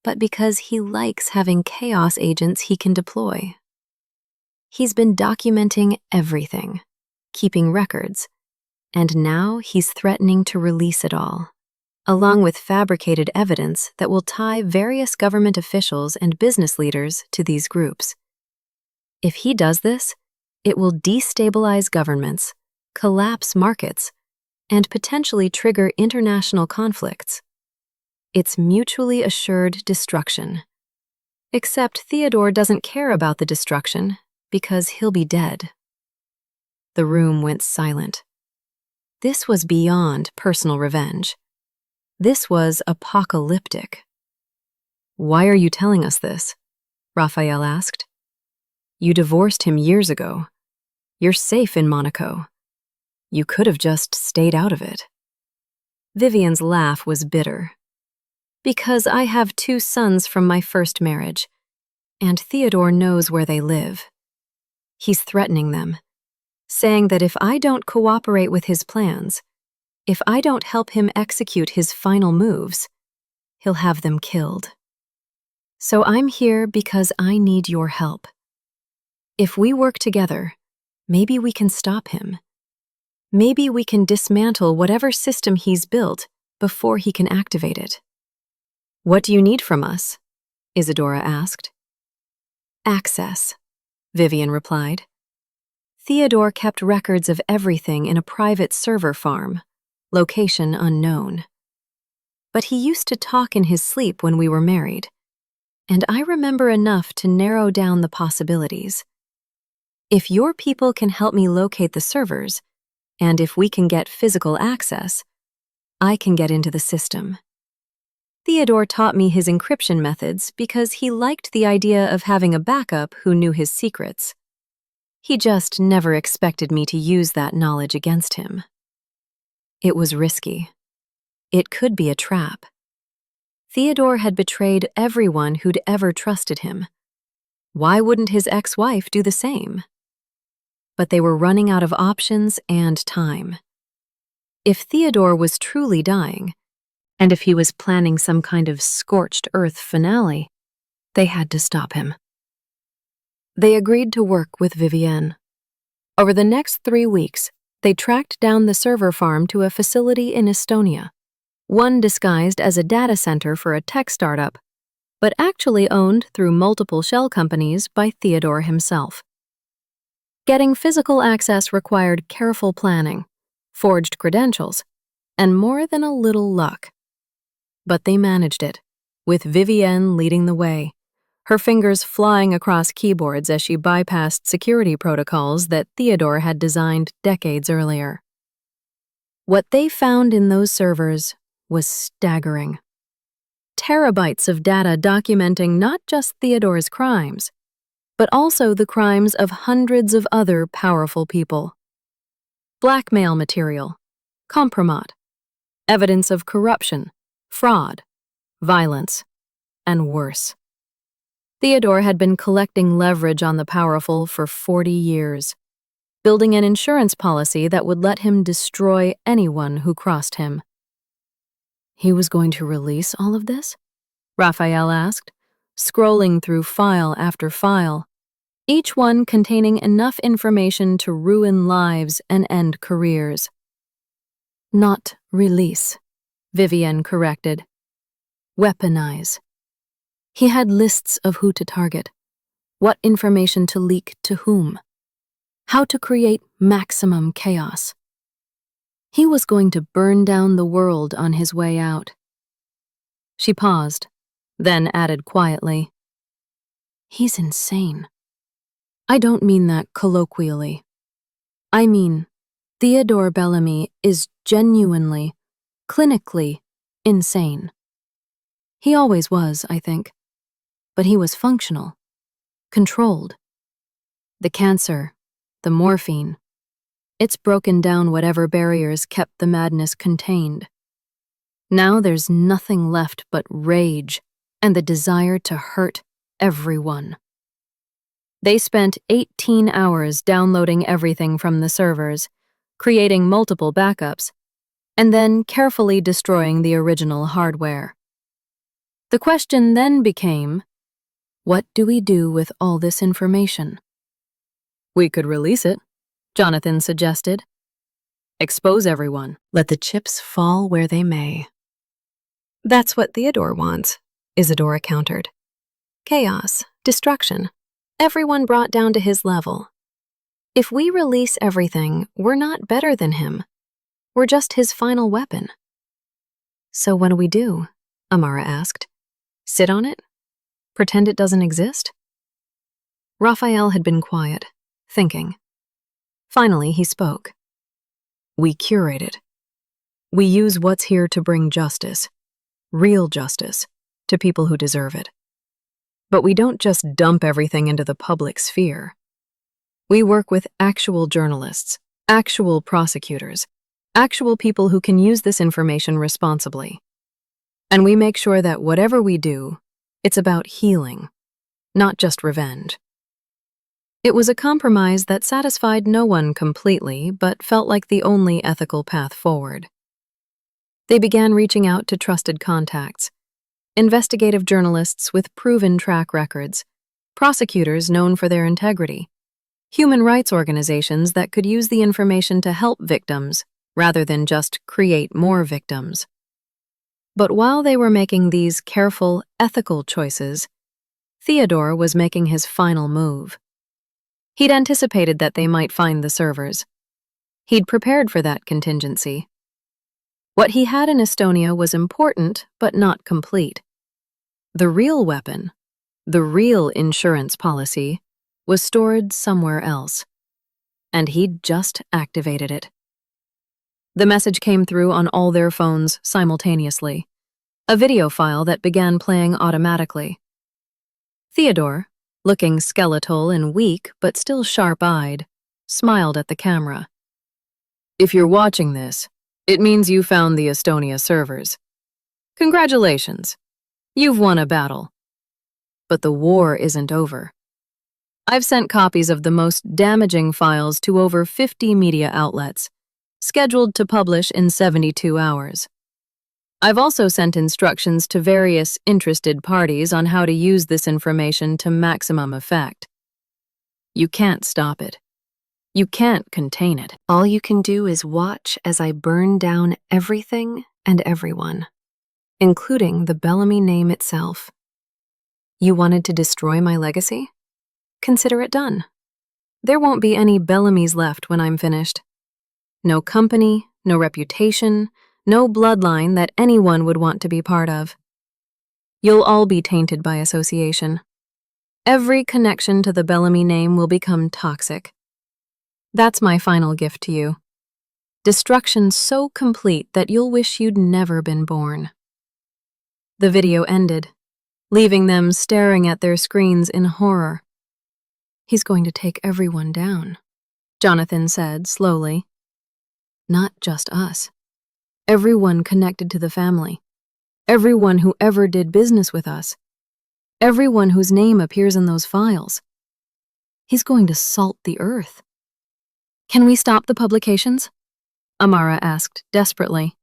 but because he likes having chaos agents he can deploy. He's been documenting everything, keeping records, and now he's threatening to release it all, along with fabricated evidence that will tie various government officials and business leaders to these groups. If he does this, it will destabilize governments, collapse markets, and potentially trigger international conflicts. It's mutually assured destruction. Except Theodore doesn't care about the destruction because he'll be dead." The room went silent. This was beyond personal revenge. This was apocalyptic. "Why are you telling us this?" Raphael asked. "You divorced him years ago. You're safe in Monaco. You could have just stayed out of it." Vivienne's laugh was bitter. "Because I have 2 sons from my first marriage, and Theodore knows where they live. He's threatening them, saying that if I don't cooperate with his plans, if I don't help him execute his final moves, he'll have them killed. So I'm here because I need your help. If we work together, maybe we can stop him. Maybe we can dismantle whatever system he's built before he can activate it." "What do you need from us?" Isadora asked. "Access," Vivienne replied. "Theodore kept records of everything in a private server farm, location unknown. But he used to talk in his sleep when we were married, and I remember enough to narrow down the possibilities. If your people can help me locate the servers, and if we can get physical access, I can get into the system. Theodore taught me his encryption methods because he liked the idea of having a backup who knew his secrets. He just never expected me to use that knowledge against him. It was risky. It could be a trap. Theodore had betrayed everyone who'd ever trusted him. Why wouldn't his ex-wife do the same? But they were running out of options and time. If Theodore was truly dying, and if he was planning some kind of scorched earth finale, they had to stop him. They agreed to work with Vivienne. Over the next 3 weeks, they tracked down the server farm to a facility in Estonia, one disguised as a data center for a tech startup, but actually owned through multiple shell companies by Theodore himself. Getting physical access required careful planning, forged credentials, and more than a little luck. But they managed it, with Vivienne leading the way, her fingers flying across keyboards as she bypassed security protocols that Theodore had designed decades earlier. What they found in those servers was staggering. Terabytes of data documenting not just Theodore's crimes, but also the crimes of hundreds of other powerful people. Blackmail material, compromat, evidence of corruption, fraud, violence, and worse. Theodore had been collecting leverage on the powerful for 40 years, building an insurance policy that would let him destroy anyone who crossed him. He was going to release all of this? Raphael asked, scrolling through file after file, each one containing enough information to ruin lives and end careers. Not release, Vivienne corrected. Weaponize. He had lists of who to target, what information to leak to whom, how to create maximum chaos. He was going to burn down the world on his way out. She paused, then added quietly, "He's insane. I don't mean that colloquially. I mean, Theodore Bellamy is genuinely, clinically insane. He always was, I think. But he was functional, controlled. The cancer, the morphine, it's broken down whatever barriers kept the madness contained. Now there's nothing left but rage and the desire to hurt everyone." They spent 18 hours downloading everything from the servers, creating multiple backups, and then carefully destroying the original hardware. The question then became, what do we do with all this information? "We could release it," Jonathan suggested. "Expose everyone. Let the chips fall where they may." "That's what Theodore wants," Isadora countered. "Chaos, destruction, everyone brought down to his level. If we release everything, we're not better than him. We're just his final weapon." "So what do we do?" Amara asked. "Sit on it? Pretend it doesn't exist?" Raphael had been quiet, thinking. Finally, he spoke. "We curate it. We use what's here to bring justice, real justice, to people who deserve it. But we don't just dump everything into the public sphere. We work with actual journalists, actual prosecutors, actual people who can use this information responsibly. And we make sure that whatever we do, it's about healing, not just revenge." It was a compromise that satisfied no one completely, but felt like the only ethical path forward. They began reaching out to trusted contacts, investigative journalists with proven track records, prosecutors known for their integrity, human rights organizations that could use the information to help victims rather than just create more victims. But while they were making these careful, ethical choices, Theodore was making his final move. He'd anticipated that they might find the servers. He'd prepared for that contingency. What he had in Estonia was important, but not complete. The real weapon, the real insurance policy, was stored somewhere else. And he'd just activated it. The message came through on all their phones simultaneously, a video file that began playing automatically. Theodore, looking skeletal and weak but still sharp-eyed, smiled at the camera. "If you're watching this, it means you found the Estonia servers. Congratulations, you've won a battle. But the war isn't over. I've sent copies of the most damaging files to over 50 media outlets, scheduled to publish in 72 hours. I've also sent instructions to various interested parties on how to use this information to maximum effect. You can't stop it. You can't contain it. All you can do is watch as I burn down everything and everyone, including the Bellamy name itself. You wanted to destroy my legacy? Consider it done. There won't be any Bellamys left when I'm finished. No company, no reputation, no bloodline that anyone would want to be part of. You'll all be tainted by association. Every connection to the Bellamy name will become toxic. That's my final gift to you. Destruction so complete that you'll wish you'd never been born." The video ended, leaving them staring at their screens in horror. "He's going to take everyone down," Jonathan said slowly. "Not just us. Everyone connected to the family. Everyone who ever did business with us. Everyone whose name appears in those files. He's going to salt the earth." "Can we stop the publications?" Amara asked desperately.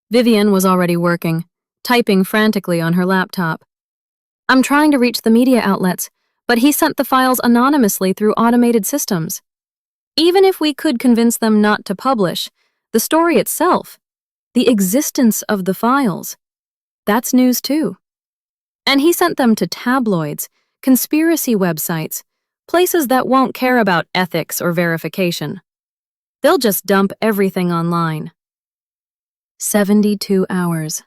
Vivian was already working, typing frantically on her laptop. "I'm trying to reach the media outlets, but he sent the files anonymously through automated systems. Even if we could convince them not to publish, the story itself, the existence of the files, that's news too. And he sent them to tabloids, conspiracy websites, places that won't care about ethics or verification. They'll just dump everything online." 72 hours.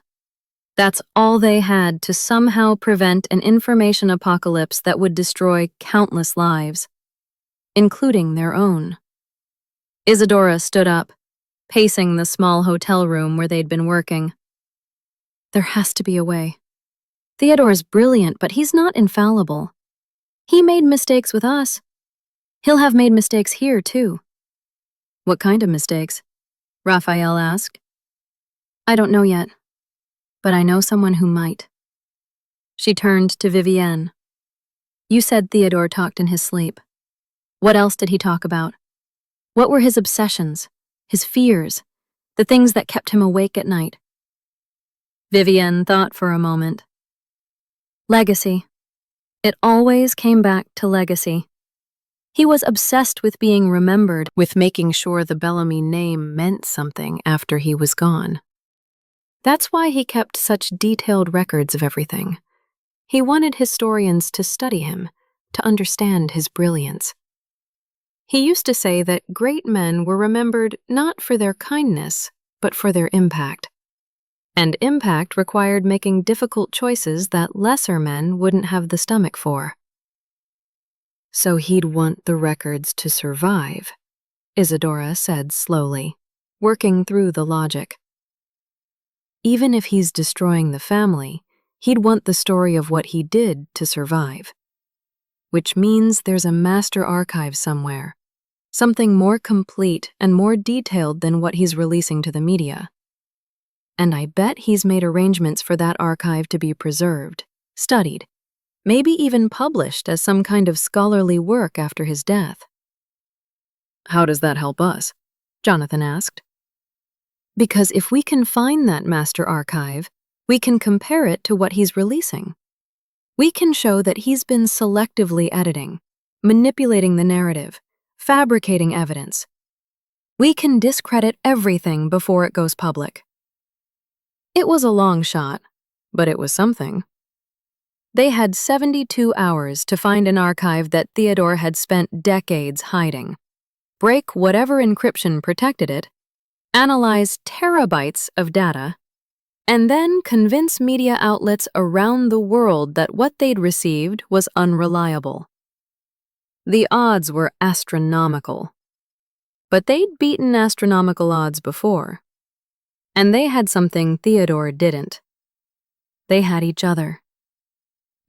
That's all they had to somehow prevent an information apocalypse that would destroy countless lives, including their own. Isadora stood up, pacing the small hotel room where they'd been working. "There has to be a way. Theodore's brilliant, but he's not infallible. He made mistakes with us. He'll have made mistakes here, too." "What kind of mistakes?" Raphael asked. "I don't know yet, but I know someone who might." She turned to Vivienne. "You said Theodore talked in his sleep. What else did he talk about? What were his obsessions, his fears, the things that kept him awake at night?" Vivienne thought for a moment. "Legacy. It always came back to legacy. He was obsessed with being remembered, with making sure the Bellamy name meant something after he was gone. That's why he kept such detailed records of everything. He wanted historians to study him, to understand his brilliance. He used to say that great men were remembered not for their kindness, but for their impact. And impact required making difficult choices that lesser men wouldn't have the stomach for. So he'd want the records to survive, Isadora said slowly, working through the logic. Even if he's destroying the family, he'd want the story of what he did to survive. Which means there's a master archive somewhere, something more complete and more detailed than what he's releasing to the media. And I bet he's made arrangements for that archive to be preserved, studied, maybe even published as some kind of scholarly work after his death." "How does that help us?" Jonathan asked. "Because if we can find that master archive, we can compare it to what he's releasing. We can show that he's been selectively editing, manipulating the narrative, fabricating evidence. We can discredit everything before it goes public." It was a long shot, but it was something. They had 72 hours to find an archive that Theodore had spent decades hiding, break whatever encryption protected it, analyze terabytes of data, and then convince media outlets around the world that what they'd received was unreliable. The odds were astronomical. But they'd beaten astronomical odds before. And they had something Theodore didn't. They had each other.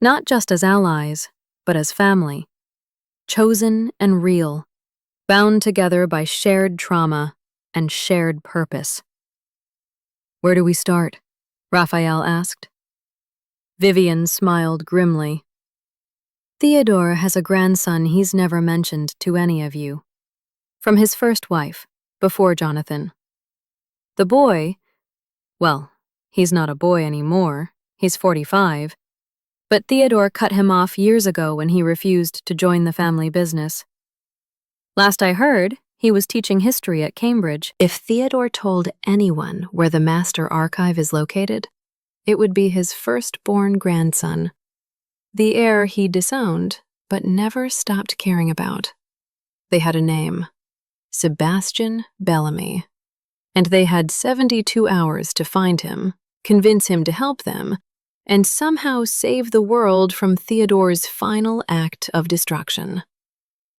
Not just as allies, but as family. Chosen and real, bound together by shared trauma and shared purpose. "Where do we start?" Raphael asked. Vivian smiled grimly. "Theodore has a grandson he's never mentioned to any of you. From his first wife, before Jonathan. The boy, well, he's not a boy anymore, he's 45, but Theodore cut him off years ago when he refused to join the family business. Last I heard, he was teaching history at Cambridge. If Theodore told anyone where the Master Archive is located, it would be his firstborn grandson, the heir he disowned but never stopped caring about. They had a name, Sebastian Bellamy, and they had 72 hours to find him, convince him to help them, and somehow save the world from Theodore's final act of destruction.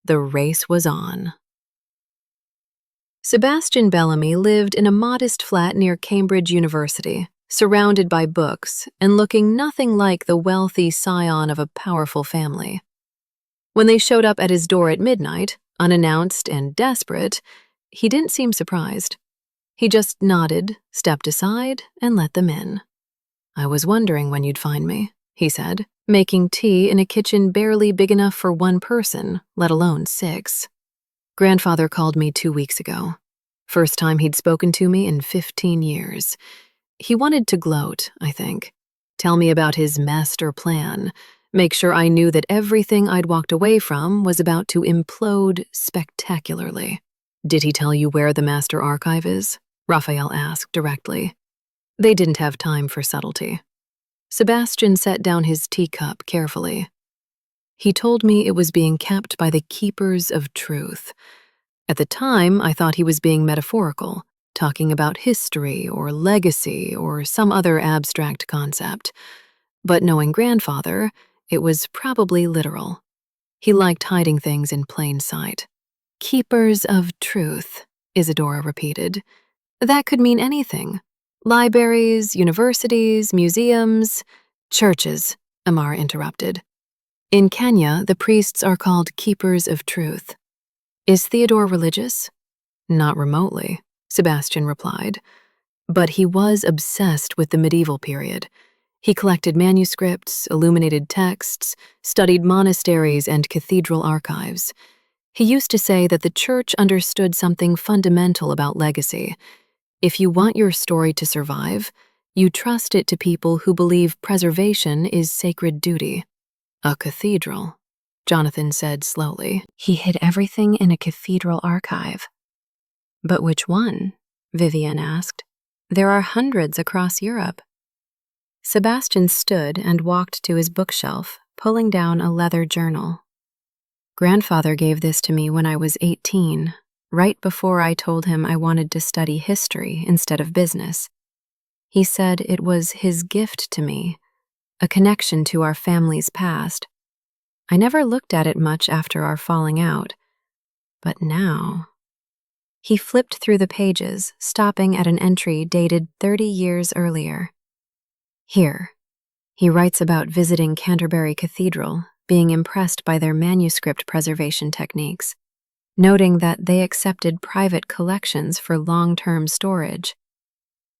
The race was on. Sebastian Bellamy lived in a modest flat near Cambridge University, surrounded by books and looking nothing like the wealthy scion of a powerful family. When they showed up at his door at midnight, unannounced and desperate, he didn't seem surprised. He just nodded, stepped aside, and let them in. "I was wondering when you'd find me," he said, making tea in a kitchen barely big enough for one person, let alone 6. "Grandfather called me 2 weeks ago. First time he'd spoken to me in 15 years. He wanted to gloat, I think. Tell me about his master plan. Make sure I knew that everything I'd walked away from was about to implode spectacularly." "Did he tell you where the Master Archive is?" Raphael asked directly. They didn't have time for subtlety. Sebastian set down his teacup carefully. "He told me it was being kept by the Keepers of Truth. At the time, I thought he was being metaphorical, talking about history or legacy or some other abstract concept. But knowing Grandfather, it was probably literal. He liked hiding things in plain sight." "Keepers of Truth," Isadora repeated. "That could mean anything. Libraries, universities, museums, churches," Amar interrupted. "In Kenya, the priests are called Keepers of Truth. Is Theodore religious?" "Not remotely," Sebastian replied. "But he was obsessed with the medieval period. He collected manuscripts, illuminated texts, studied monasteries and cathedral archives. He used to say that the church understood something fundamental about legacy. If you want your story to survive, you trust it to people who believe preservation is sacred duty." "A cathedral," Jonathan said slowly. "He hid everything in a cathedral archive." "But which one?" Vivian asked. "There are hundreds across Europe." Sebastian stood and walked to his bookshelf, pulling down a leather journal. "Grandfather gave this to me when I was 18, right before I told him I wanted to study history instead of business. He said it was his gift to me, a connection to our family's past. I never looked at it much after our falling out. But now..." He flipped through the pages, stopping at an entry dated 30 years earlier. "Here, he writes about visiting Canterbury Cathedral, being impressed by their manuscript preservation techniques, noting that they accepted private collections for long-term storage.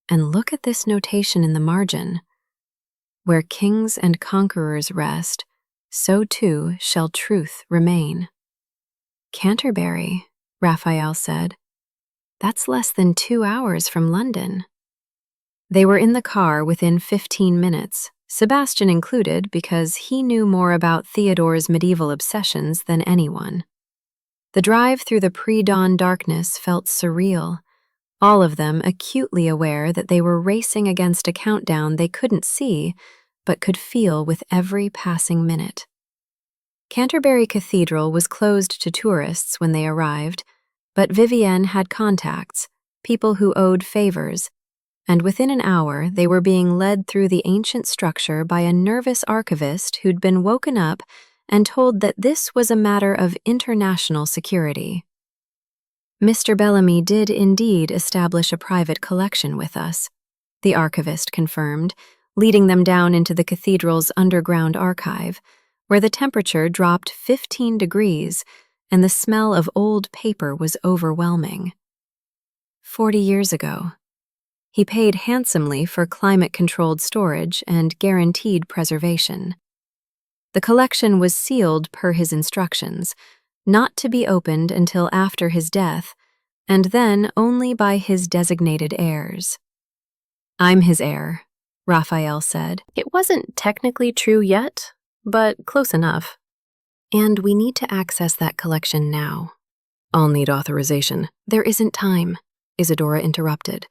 And look at this notation in the margin. Where kings and conquerors rest, so too shall truth remain." "Canterbury," Raphael said. "That's less than 2 hours from London." They were in the car within 15 minutes, Sebastian included because he knew more about Theodore's medieval obsessions than anyone. The drive through the pre-dawn darkness felt surreal, all of them acutely aware that they were racing against a countdown they couldn't see but could feel with every passing minute. Canterbury Cathedral was closed to tourists when they arrived, but Vivienne had contacts, people who owed favors, and within an hour they were being led through the ancient structure by a nervous archivist who'd been woken up and told that this was a matter of international security. Mr. Bellamy did indeed establish a private collection with us, the archivist confirmed, leading them down into the cathedral's underground archive, where the temperature dropped 15 degrees and the smell of old paper was overwhelming. 40 years ago, he paid handsomely for climate-controlled storage and guaranteed preservation. The collection was sealed per his instructions, not to be opened until after his death, and then only by his designated heirs. "I'm his heir," Raphael said. It wasn't technically true yet, but close enough. "And we need to access that collection now." "I'll need authorization." "There isn't time," Isadora interrupted.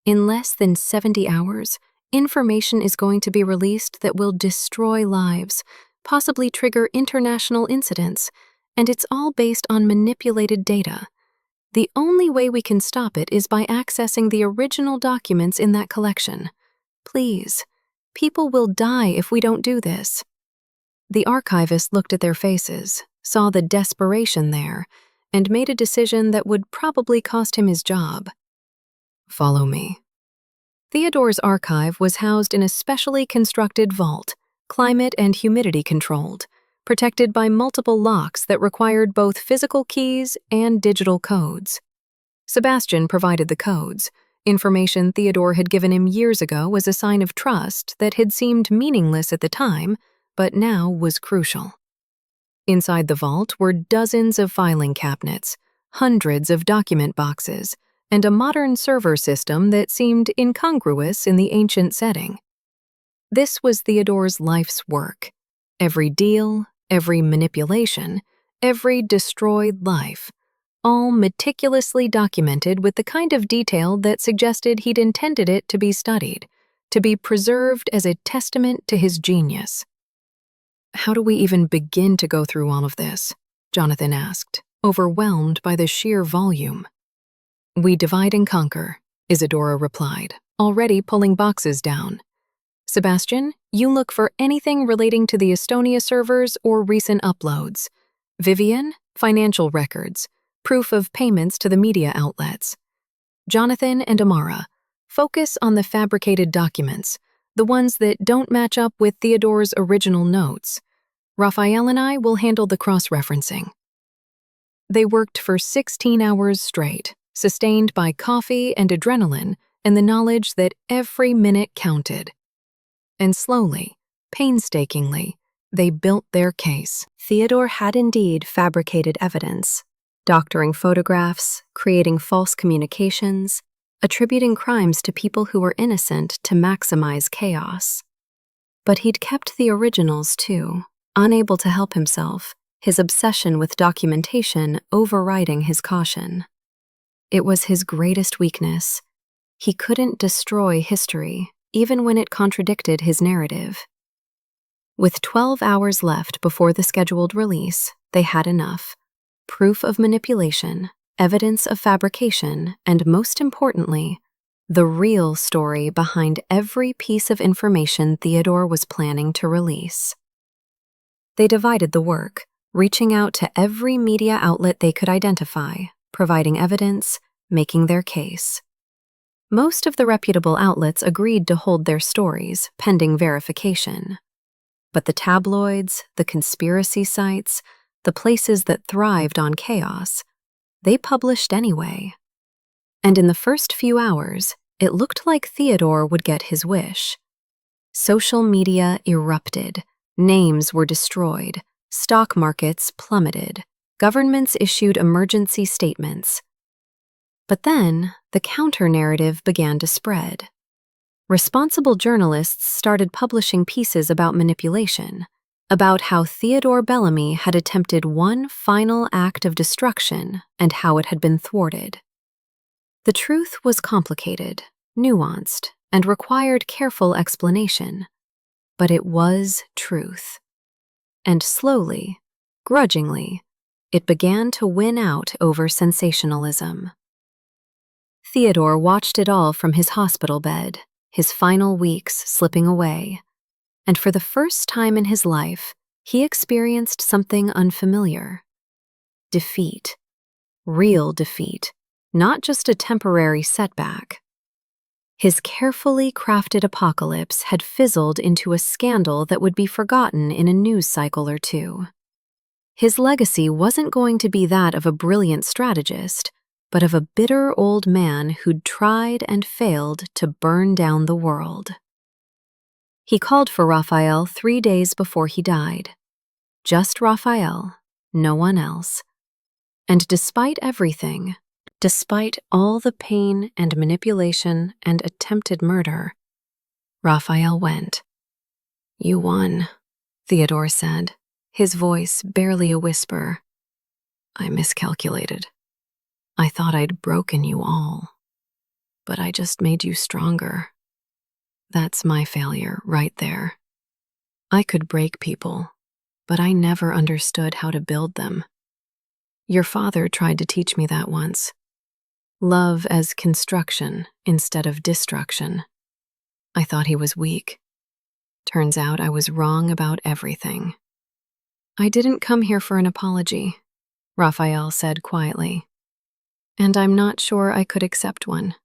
"In less than 70 hours, information is going to be released that will destroy lives, possibly trigger international incidents, and it's all based on manipulated data. The only way we can stop it is by accessing the original documents in that collection. Please, people will die if we don't do this." The archivist looked at their faces, saw the desperation there, and made a decision that would probably cost him his job. "Follow me." Theodore's archive was housed in a specially constructed vault, climate and humidity controlled, protected by multiple locks that required both physical keys and digital codes. Sebastian provided the codes, information Theodore had given him years ago as a sign of trust that had seemed meaningless at the time, but now was crucial. Inside the vault were dozens of filing cabinets, hundreds of document boxes, and a modern server system that seemed incongruous in the ancient setting. This was Theodore's life's work. Every deal, every manipulation, every destroyed life, all meticulously documented with the kind of detail that suggested he'd intended it to be studied, to be preserved as a testament to his genius. "How do we even begin to go through all of this?" Jonathan asked, overwhelmed by the sheer volume. "We divide and conquer," Isadora replied, already pulling boxes down. "Sebastian, you look for anything relating to the Estonia servers or recent uploads. Vivian, financial records, proof of payments to the media outlets. Jonathan and Amara, focus on the fabricated documents, the ones that don't match up with Theodore's original notes. Raphael and I will handle the cross-referencing." They worked for 16 hours straight, sustained by coffee and adrenaline and the knowledge that every minute counted. And slowly, painstakingly, they built their case. Theodore had indeed fabricated evidence, doctoring photographs, creating false communications, attributing crimes to people who were innocent to maximize chaos. But he'd kept the originals too, unable to help himself, his obsession with documentation overriding his caution. It was his greatest weakness. He couldn't destroy history, even when it contradicted his narrative. With 12 hours left before the scheduled release, they had enough: proof of manipulation, evidence of fabrication, and most importantly, the real story behind every piece of information Theodore was planning to release. They divided the work, reaching out to every media outlet they could identify, providing evidence, making their case. Most of the reputable outlets agreed to hold their stories, pending verification. But the tabloids, the conspiracy sites, the places that thrived on chaos, they published anyway. And in the first few hours, it looked like Theodore would get his wish. Social media erupted, names were destroyed, stock markets plummeted, governments issued emergency statements. But then, the counter-narrative began to spread. Responsible journalists started publishing pieces about manipulation, about how Theodore Bellamy had attempted one final act of destruction and how it had been thwarted. The truth was complicated, nuanced, and required careful explanation, but it was truth. And slowly, grudgingly, it began to win out over sensationalism. Theodore watched it all from his hospital bed, his final weeks slipping away, and for the first time in his life, he experienced something unfamiliar: defeat, real defeat, not just a temporary setback. His carefully crafted apocalypse had fizzled into a scandal that would be forgotten in a news cycle or two. His legacy wasn't going to be that of a brilliant strategist, but of a bitter old man who'd tried and failed to burn down the world. He called for Raphael 3 days before he died. Just Raphael, no one else. And despite everything, despite all the pain and manipulation and attempted murder, Raphael went. "You won," Theodore said, his voice barely a whisper. "I miscalculated. I thought I'd broken you all, but I just made you stronger. That's my failure right there. I could break people, but I never understood how to build them. Your father tried to teach me that once. Love as construction instead of destruction. I thought he was weak. Turns out I was wrong about everything." "I didn't come here for an apology," Raphael said quietly. "And I'm not sure I could accept one,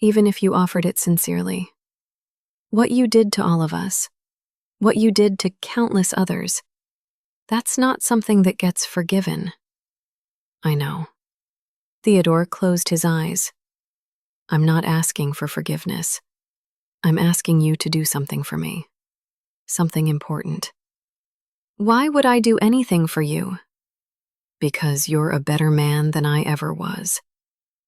even if you offered it sincerely. What you did to all of us, what you did to countless others, that's not something that gets forgiven." "I know." Theodore closed his eyes. "I'm not asking for forgiveness. I'm asking you to do something for me. Something important." "Why would I do anything for you?" "Because you're a better man than I ever was.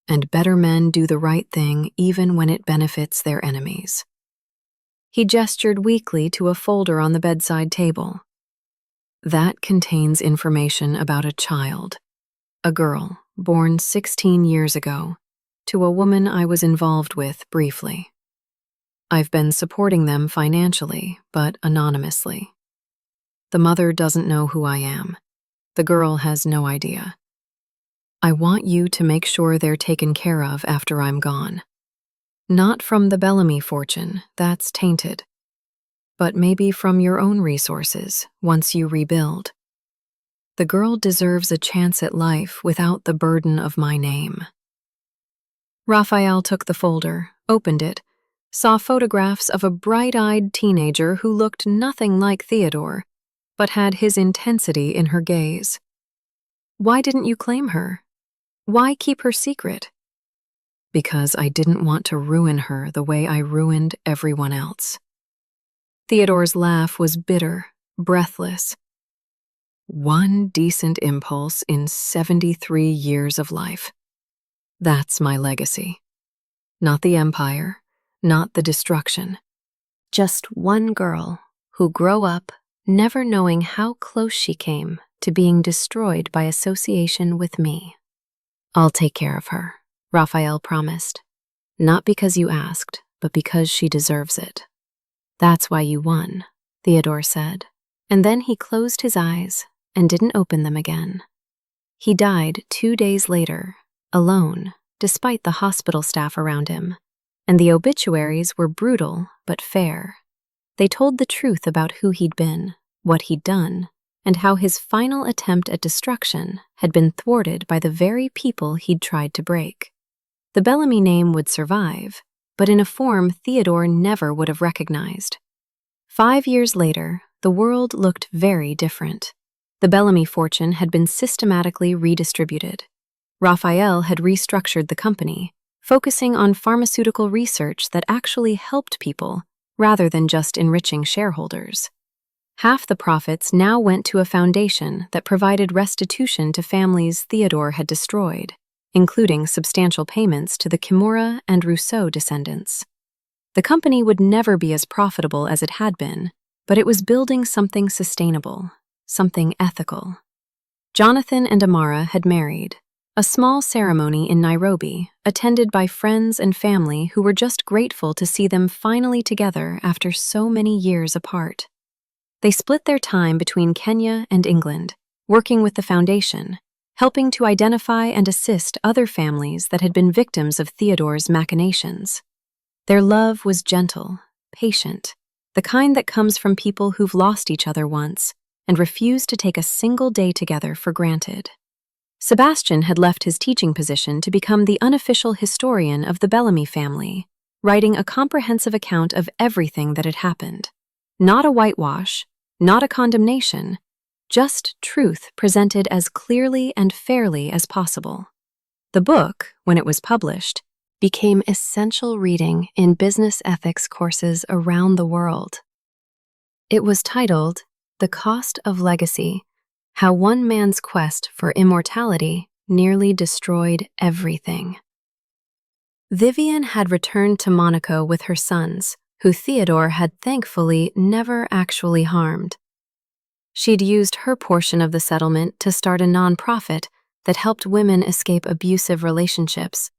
And better men do the right thing even when it benefits their enemies." He gestured weakly to a folder on the bedside table. "That contains information about a child, a girl born 16 years ago, to a woman I was involved with briefly. I've been supporting them financially, but anonymously. The mother doesn't know who I am. The girl has no idea. I want you to make sure they're taken care of after I'm gone. Not from the Bellamy fortune, that's tainted, but maybe from your own resources once you rebuild. The girl deserves a chance at life without the burden of my name." Raphael took the folder, opened it, saw photographs of a bright-eyed teenager who looked nothing like Theodore, but had his intensity in her gaze. "Why didn't you claim her? Why keep her secret?" "Because I didn't want to ruin her the way I ruined everyone else." Theodore's laugh was bitter, breathless. "One decent impulse in 73 years of life. That's my legacy. Not the empire, not the destruction. Just one girl who grew up never knowing how close she came to being destroyed by association with me. I'll take care of her," Raphael promised. "Not because you asked, but because she deserves it." "That's why you won," Theodore said, and then he closed his eyes and didn't open them again. He died 2 days later, alone, despite the hospital staff around him, and the obituaries were brutal but fair. They told the truth about who he'd been, what he'd done, and how his final attempt at destruction had been thwarted by the very people he'd tried to break. The Bellamy name would survive, but in a form Theodore never would have recognized. 5 years later, the world looked very different. The Bellamy fortune had been systematically redistributed. Raphael had restructured the company, focusing on pharmaceutical research that actually helped people rather than just enriching shareholders. Half the profits now went to a foundation that provided restitution to families Theodore had destroyed, including substantial payments to the Kimura and Rousseau descendants. The company would never be as profitable as it had been, but it was building something sustainable, something ethical. Jonathan and Amara had married, a small ceremony in Nairobi, attended by friends and family who were just grateful to see them finally together after so many years apart. They split their time between Kenya and England, working with the foundation, helping to identify and assist other families that had been victims of Theodore's machinations. Their love was gentle, patient, the kind that comes from people who've lost each other once and refuse to take a single day together for granted. Sebastian had left his teaching position to become the unofficial historian of the Bellamy family, writing a comprehensive account of everything that had happened. Not a whitewash, not a condemnation, just truth presented as clearly and fairly as possible. The book, when it was published, became essential reading in business ethics courses around the world. It was titled The Cost of Legacy: How One Man's Quest for Immortality Nearly Destroyed Everything. Vivian had returned to Monaco with her sons, who Theodore had thankfully never actually harmed. She'd used her portion of the settlement to start a nonprofit that helped women escape abusive relationships,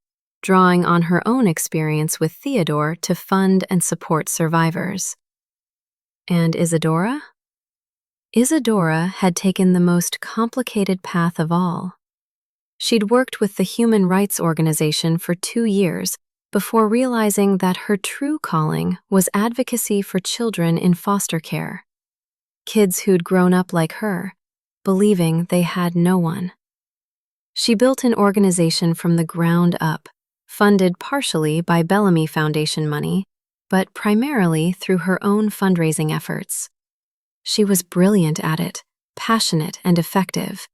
drawing on her own experience with Theodore to fund and support survivors. And Isadora? Isadora had taken the most complicated path of all. She'd worked with the human rights organization for 2 years before realizing that her true calling was advocacy for children in foster care. Kids who'd grown up like her, believing they had no one. She built an organization from the ground up, funded partially by Bellamy Foundation money, but primarily through her own fundraising efforts. She was brilliant at it, passionate and effective,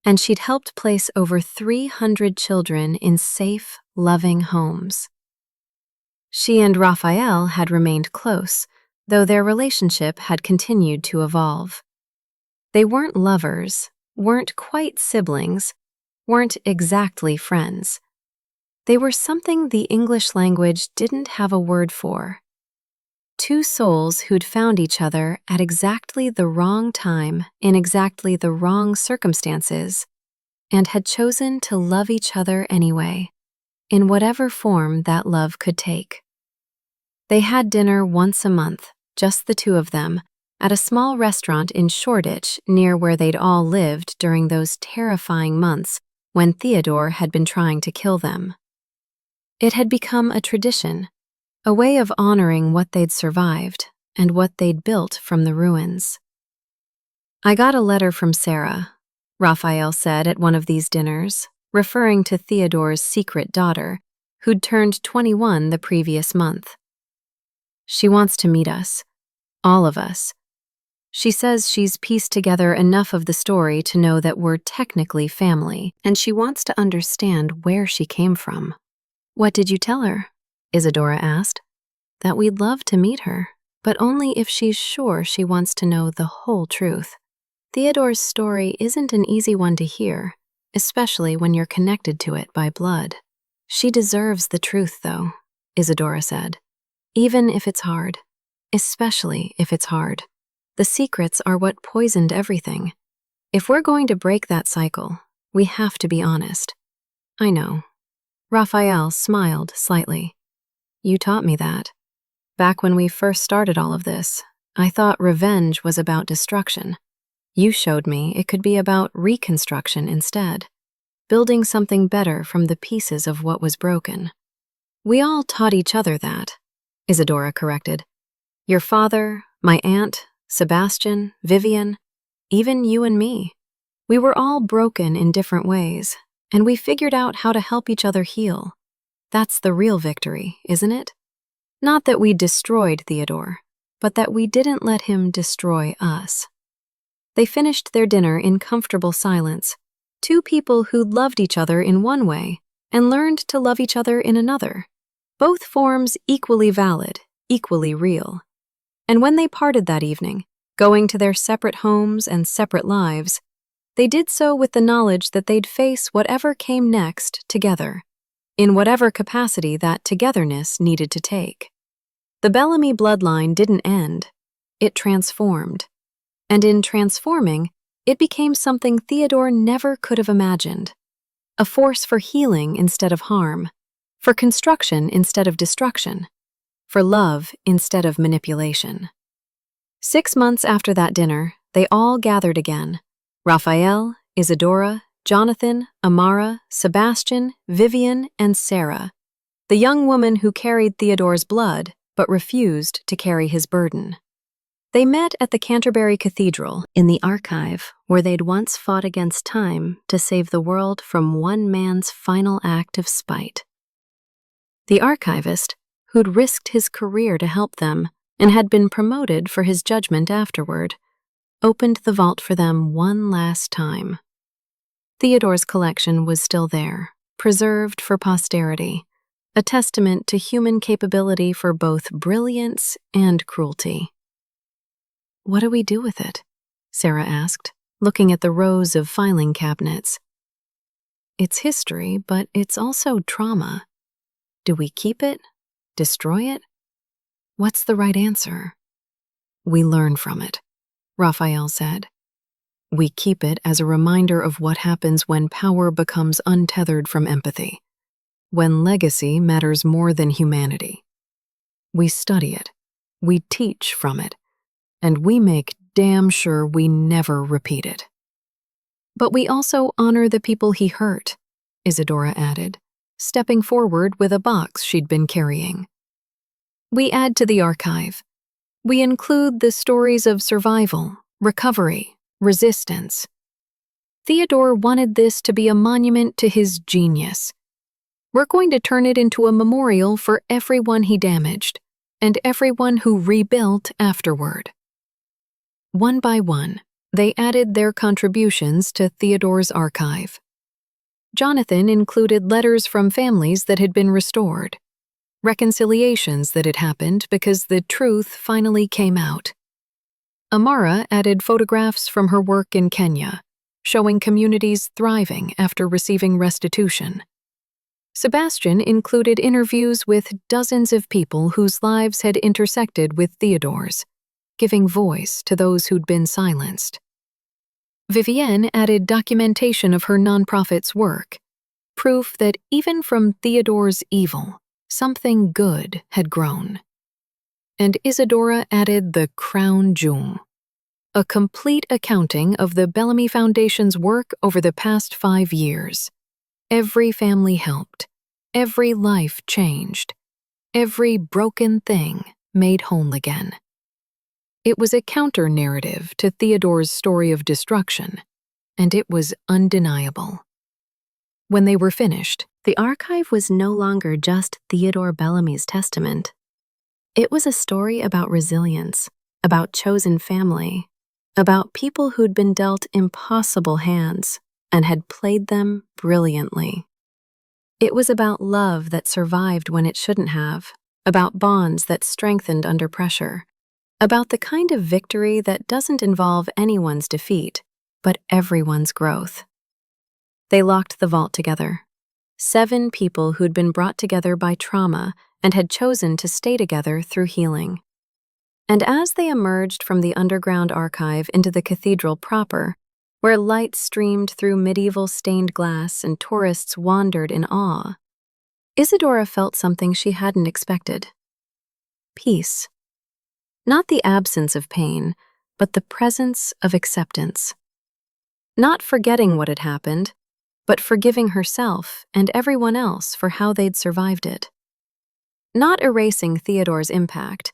and she'd helped place over 300 children in safe, loving homes. She and Raphael had remained close, though their relationship had continued to evolve. They weren't lovers, weren't quite siblings, weren't exactly friends. They were something the English language didn't have a word for. Two souls who'd found each other at exactly the wrong time in exactly the wrong circumstances, and had chosen to love each other anyway, in whatever form that love could take. They had dinner once a month, just the two of them, at a small restaurant in Shoreditch near where they'd all lived during those terrifying months when Theodore had been trying to kill them. It had become a tradition, a way of honoring what they'd survived and what they'd built from the ruins. "I got a letter from Sarah," Raphael said at one of these dinners, referring to Theodore's secret daughter, who'd turned 21 the previous month. "She wants to meet us, all of us. She says she's pieced together enough of the story to know that we're technically family, and she wants to understand where she came from." "What did you tell her?" Isadora asked. "That we'd love to meet her, but only if she's sure she wants to know the whole truth. Theodore's story isn't an easy one to hear, especially when you're connected to it by blood. She deserves the truth, though," Isadora said. "Even if it's hard. Especially if it's hard. The secrets are what poisoned everything. If we're going to break that cycle, we have to be honest." "I know." Raphael smiled slightly. "You taught me that. Back when we first started all of this, I thought revenge was about destruction. You showed me it could be about reconstruction instead, building something better from the pieces of what was broken." "We all taught each other that," Isadora corrected. "Your father, my aunt, Sebastian, Vivian, even you and me. We were all broken in different ways, and we figured out how to help each other heal. That's the real victory, isn't it? Not that we destroyed Theodore, but that we didn't let him destroy us." They finished their dinner in comfortable silence, two people who'd loved each other in one way and learned to love each other in another, both forms equally valid, equally real. And when they parted that evening, going to their separate homes and separate lives, they did so with the knowledge that they'd face whatever came next together, in whatever capacity that togetherness needed to take. The Bellamy bloodline didn't end, it transformed. And in transforming, it became something Theodore never could have imagined. A force for healing instead of harm, for construction instead of destruction, for love instead of manipulation. 6 months after that dinner, they all gathered again. Raphael, Isadora, Jonathan, Amara, Sebastian, Vivian, and Sarah, the young woman who carried Theodore's blood but refused to carry his burden. They met at the Canterbury Cathedral in the archive where they'd once fought against time to save the world from one man's final act of spite. The archivist, who'd risked his career to help them and had been promoted for his judgment afterward, opened the vault for them one last time. Theodore's collection was still there, preserved for posterity, a testament to human capability for both brilliance and cruelty. "What do we do with it?" Sarah asked, looking at the rows of filing cabinets. "It's history, but it's also trauma. Do we keep it? Destroy it? What's the right answer?" "We learn from it," Raphael said. "We keep it as a reminder of what happens when power becomes untethered from empathy, when legacy matters more than humanity. We study it, we teach from it, and we make damn sure we never repeat it." "But we also honor the people he hurt," Isadora added, stepping forward with a box she'd been carrying. "We add to the archive. We include the stories of survival, recovery, resistance. Theodore wanted this to be a monument to his genius. We're going to turn it into a memorial for everyone he damaged and everyone who rebuilt afterward." One by one, they added their contributions to Theodore's archive. Jonathan included letters from families that had been restored, reconciliations that had happened because the truth finally came out. Amara added photographs from her work in Kenya, showing communities thriving after receiving restitution. Sebastian included interviews with dozens of people whose lives had intersected with Theodore's, giving voice to those who'd been silenced. Vivienne added documentation of her nonprofit's work, proof that even from Theodore's evil, something good had grown. And Isadora added the crown jewel, a complete accounting of the Bellamy Foundation's work over the past 5 years. Every family helped, every life changed, every broken thing made whole again. It was a counter-narrative to Theodore's story of destruction, and it was undeniable. When they were finished, the archive was no longer just Theodore Bellamy's testament. It was a story about resilience, about chosen family, about people who'd been dealt impossible hands and had played them brilliantly. It was about love that survived when it shouldn't have, about bonds that strengthened under pressure, about the kind of victory that doesn't involve anyone's defeat, but everyone's growth. They locked the vault together. 7 people who'd been brought together by trauma and had chosen to stay together through healing. And as they emerged from the underground archive into the cathedral proper, where light streamed through medieval stained glass and tourists wandered in awe, Isadora felt something she hadn't expected. Peace. Not the absence of pain, but the presence of acceptance. Not forgetting what had happened, but forgiving herself and everyone else for how they'd survived it. Not erasing Theodore's impact,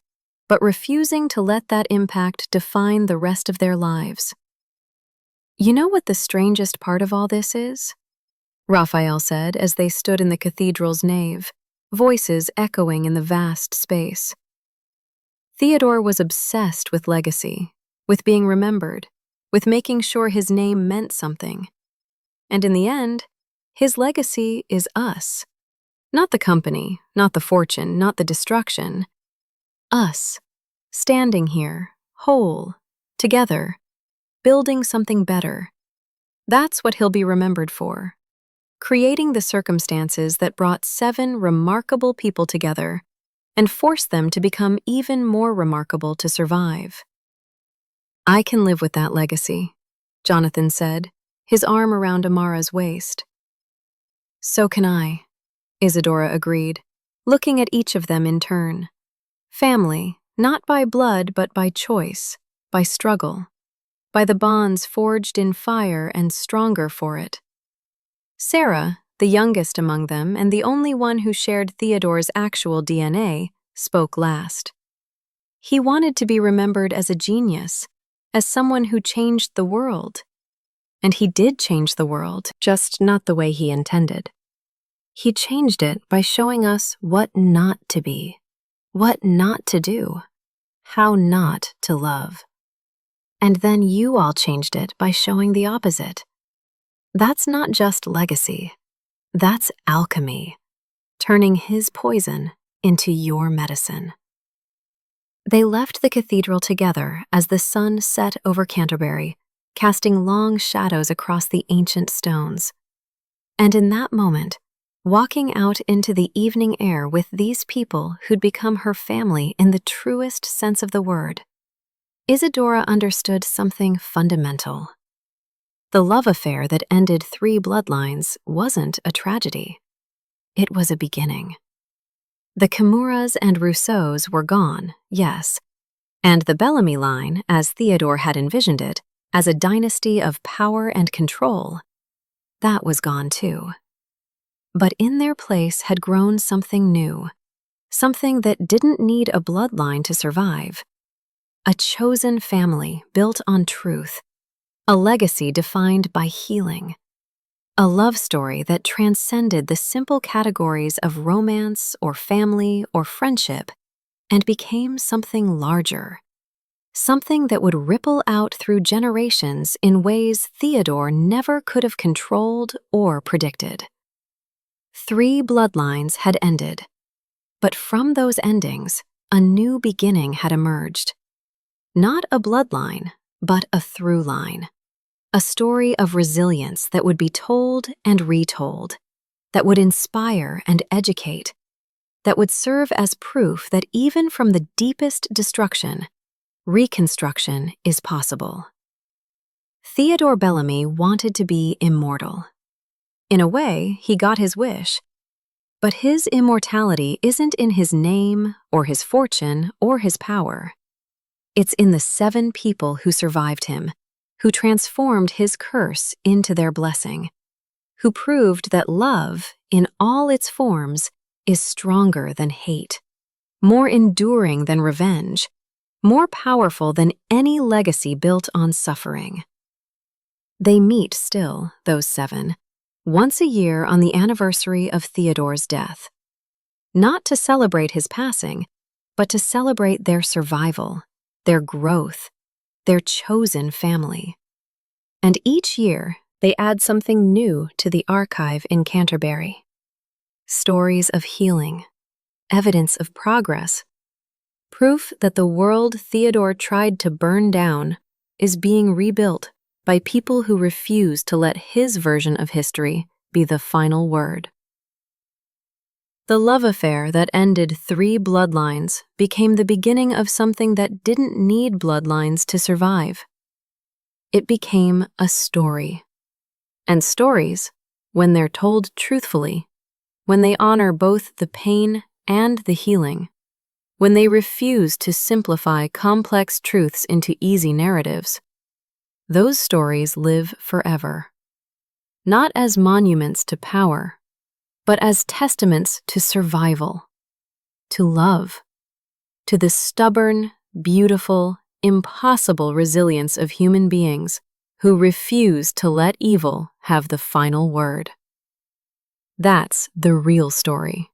but refusing to let that impact define the rest of their lives. "You know what the strangest part of all this is?" Raphael said as they stood in the cathedral's nave, voices echoing in the vast space. Theodore was obsessed with legacy, with being remembered, with making sure his name meant something. And in the end, his legacy is us. Not the company, not the fortune, not the destruction. Us, standing here, whole, together, building something better. That's what he'll be remembered for. Creating the circumstances that brought 7 remarkable people together and forced them to become even more remarkable to survive. "I can live with that legacy," Jonathan said, his arm around Amara's waist. "So can I," Isadora agreed, looking at each of them in turn. Family, not by blood but by choice, by struggle, by the bonds forged in fire and stronger for it. Sarah, the youngest among them and the only one who shared Theodore's actual DNA, spoke last. He wanted to be remembered as a genius, as someone who changed the world. And he did change the world, just not the way he intended. He changed it by showing us what not to be, what not to do, how not to love. And then you all changed it by showing the opposite. That's not just legacy, that's alchemy, turning his poison into your medicine. They left the cathedral together as the sun set over Canterbury, casting long shadows across the ancient stones. And in that moment, walking out into the evening air with these people who'd become her family in the truest sense of the word, Isadora understood something fundamental. The love affair that ended 3 bloodlines wasn't a tragedy. It was a beginning. The Kimuras and Rousseaus were gone, yes, and the Bellamy line, as Theodore had envisioned it, as a dynasty of power and control, that was gone too. But in their place had grown something new, something that didn't need a bloodline to survive. A chosen family built on truth, a legacy defined by healing, a love story that transcended the simple categories of romance or family or friendship and became something larger, something that would ripple out through generations in ways Theodore never could have controlled or predicted. 3 bloodlines had ended, but from those endings, a new beginning had emerged. Not a bloodline, but a through line. A story of resilience that would be told and retold, that would inspire and educate, that would serve as proof that even from the deepest destruction, reconstruction is possible. Theodore Bellamy wanted to be immortal. In a way, he got his wish. But his immortality isn't in his name or his fortune or his power. It's in the 7 people who survived him, who transformed his curse into their blessing, who proved that love, in all its forms, is stronger than hate, more enduring than revenge, more powerful than any legacy built on suffering. They meet still, those 7, once a year on the anniversary of Theodore's death. Not to celebrate his passing, but to celebrate their survival, their growth, their chosen family. And each year, they add something new to the archive in Canterbury. Stories of healing, evidence of progress, proof that the world Theodore tried to burn down is being rebuilt by people who refuse to let his version of history be the final word. The love affair that ended 3 bloodlines became the beginning of something that didn't need bloodlines to survive. It became a story. And stories, when they're told truthfully, when they honor both the pain and the healing, when they refuse to simplify complex truths into easy narratives, those stories live forever. Not as monuments to power, but as testaments to survival, to love, to the stubborn, beautiful, impossible resilience of human beings who refuse to let evil have the final word. That's the real story.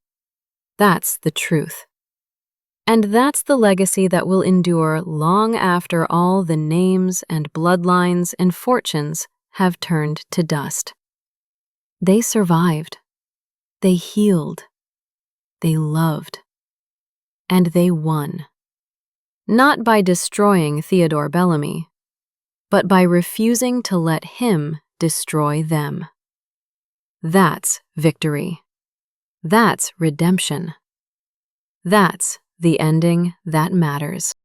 That's the truth. And that's the legacy that will endure long after all the names and bloodlines and fortunes have turned to dust. They survived. They healed, they loved, and they won. Not by destroying Theodore Bellamy, but by refusing to let him destroy them. That's victory. That's redemption. That's the ending that matters.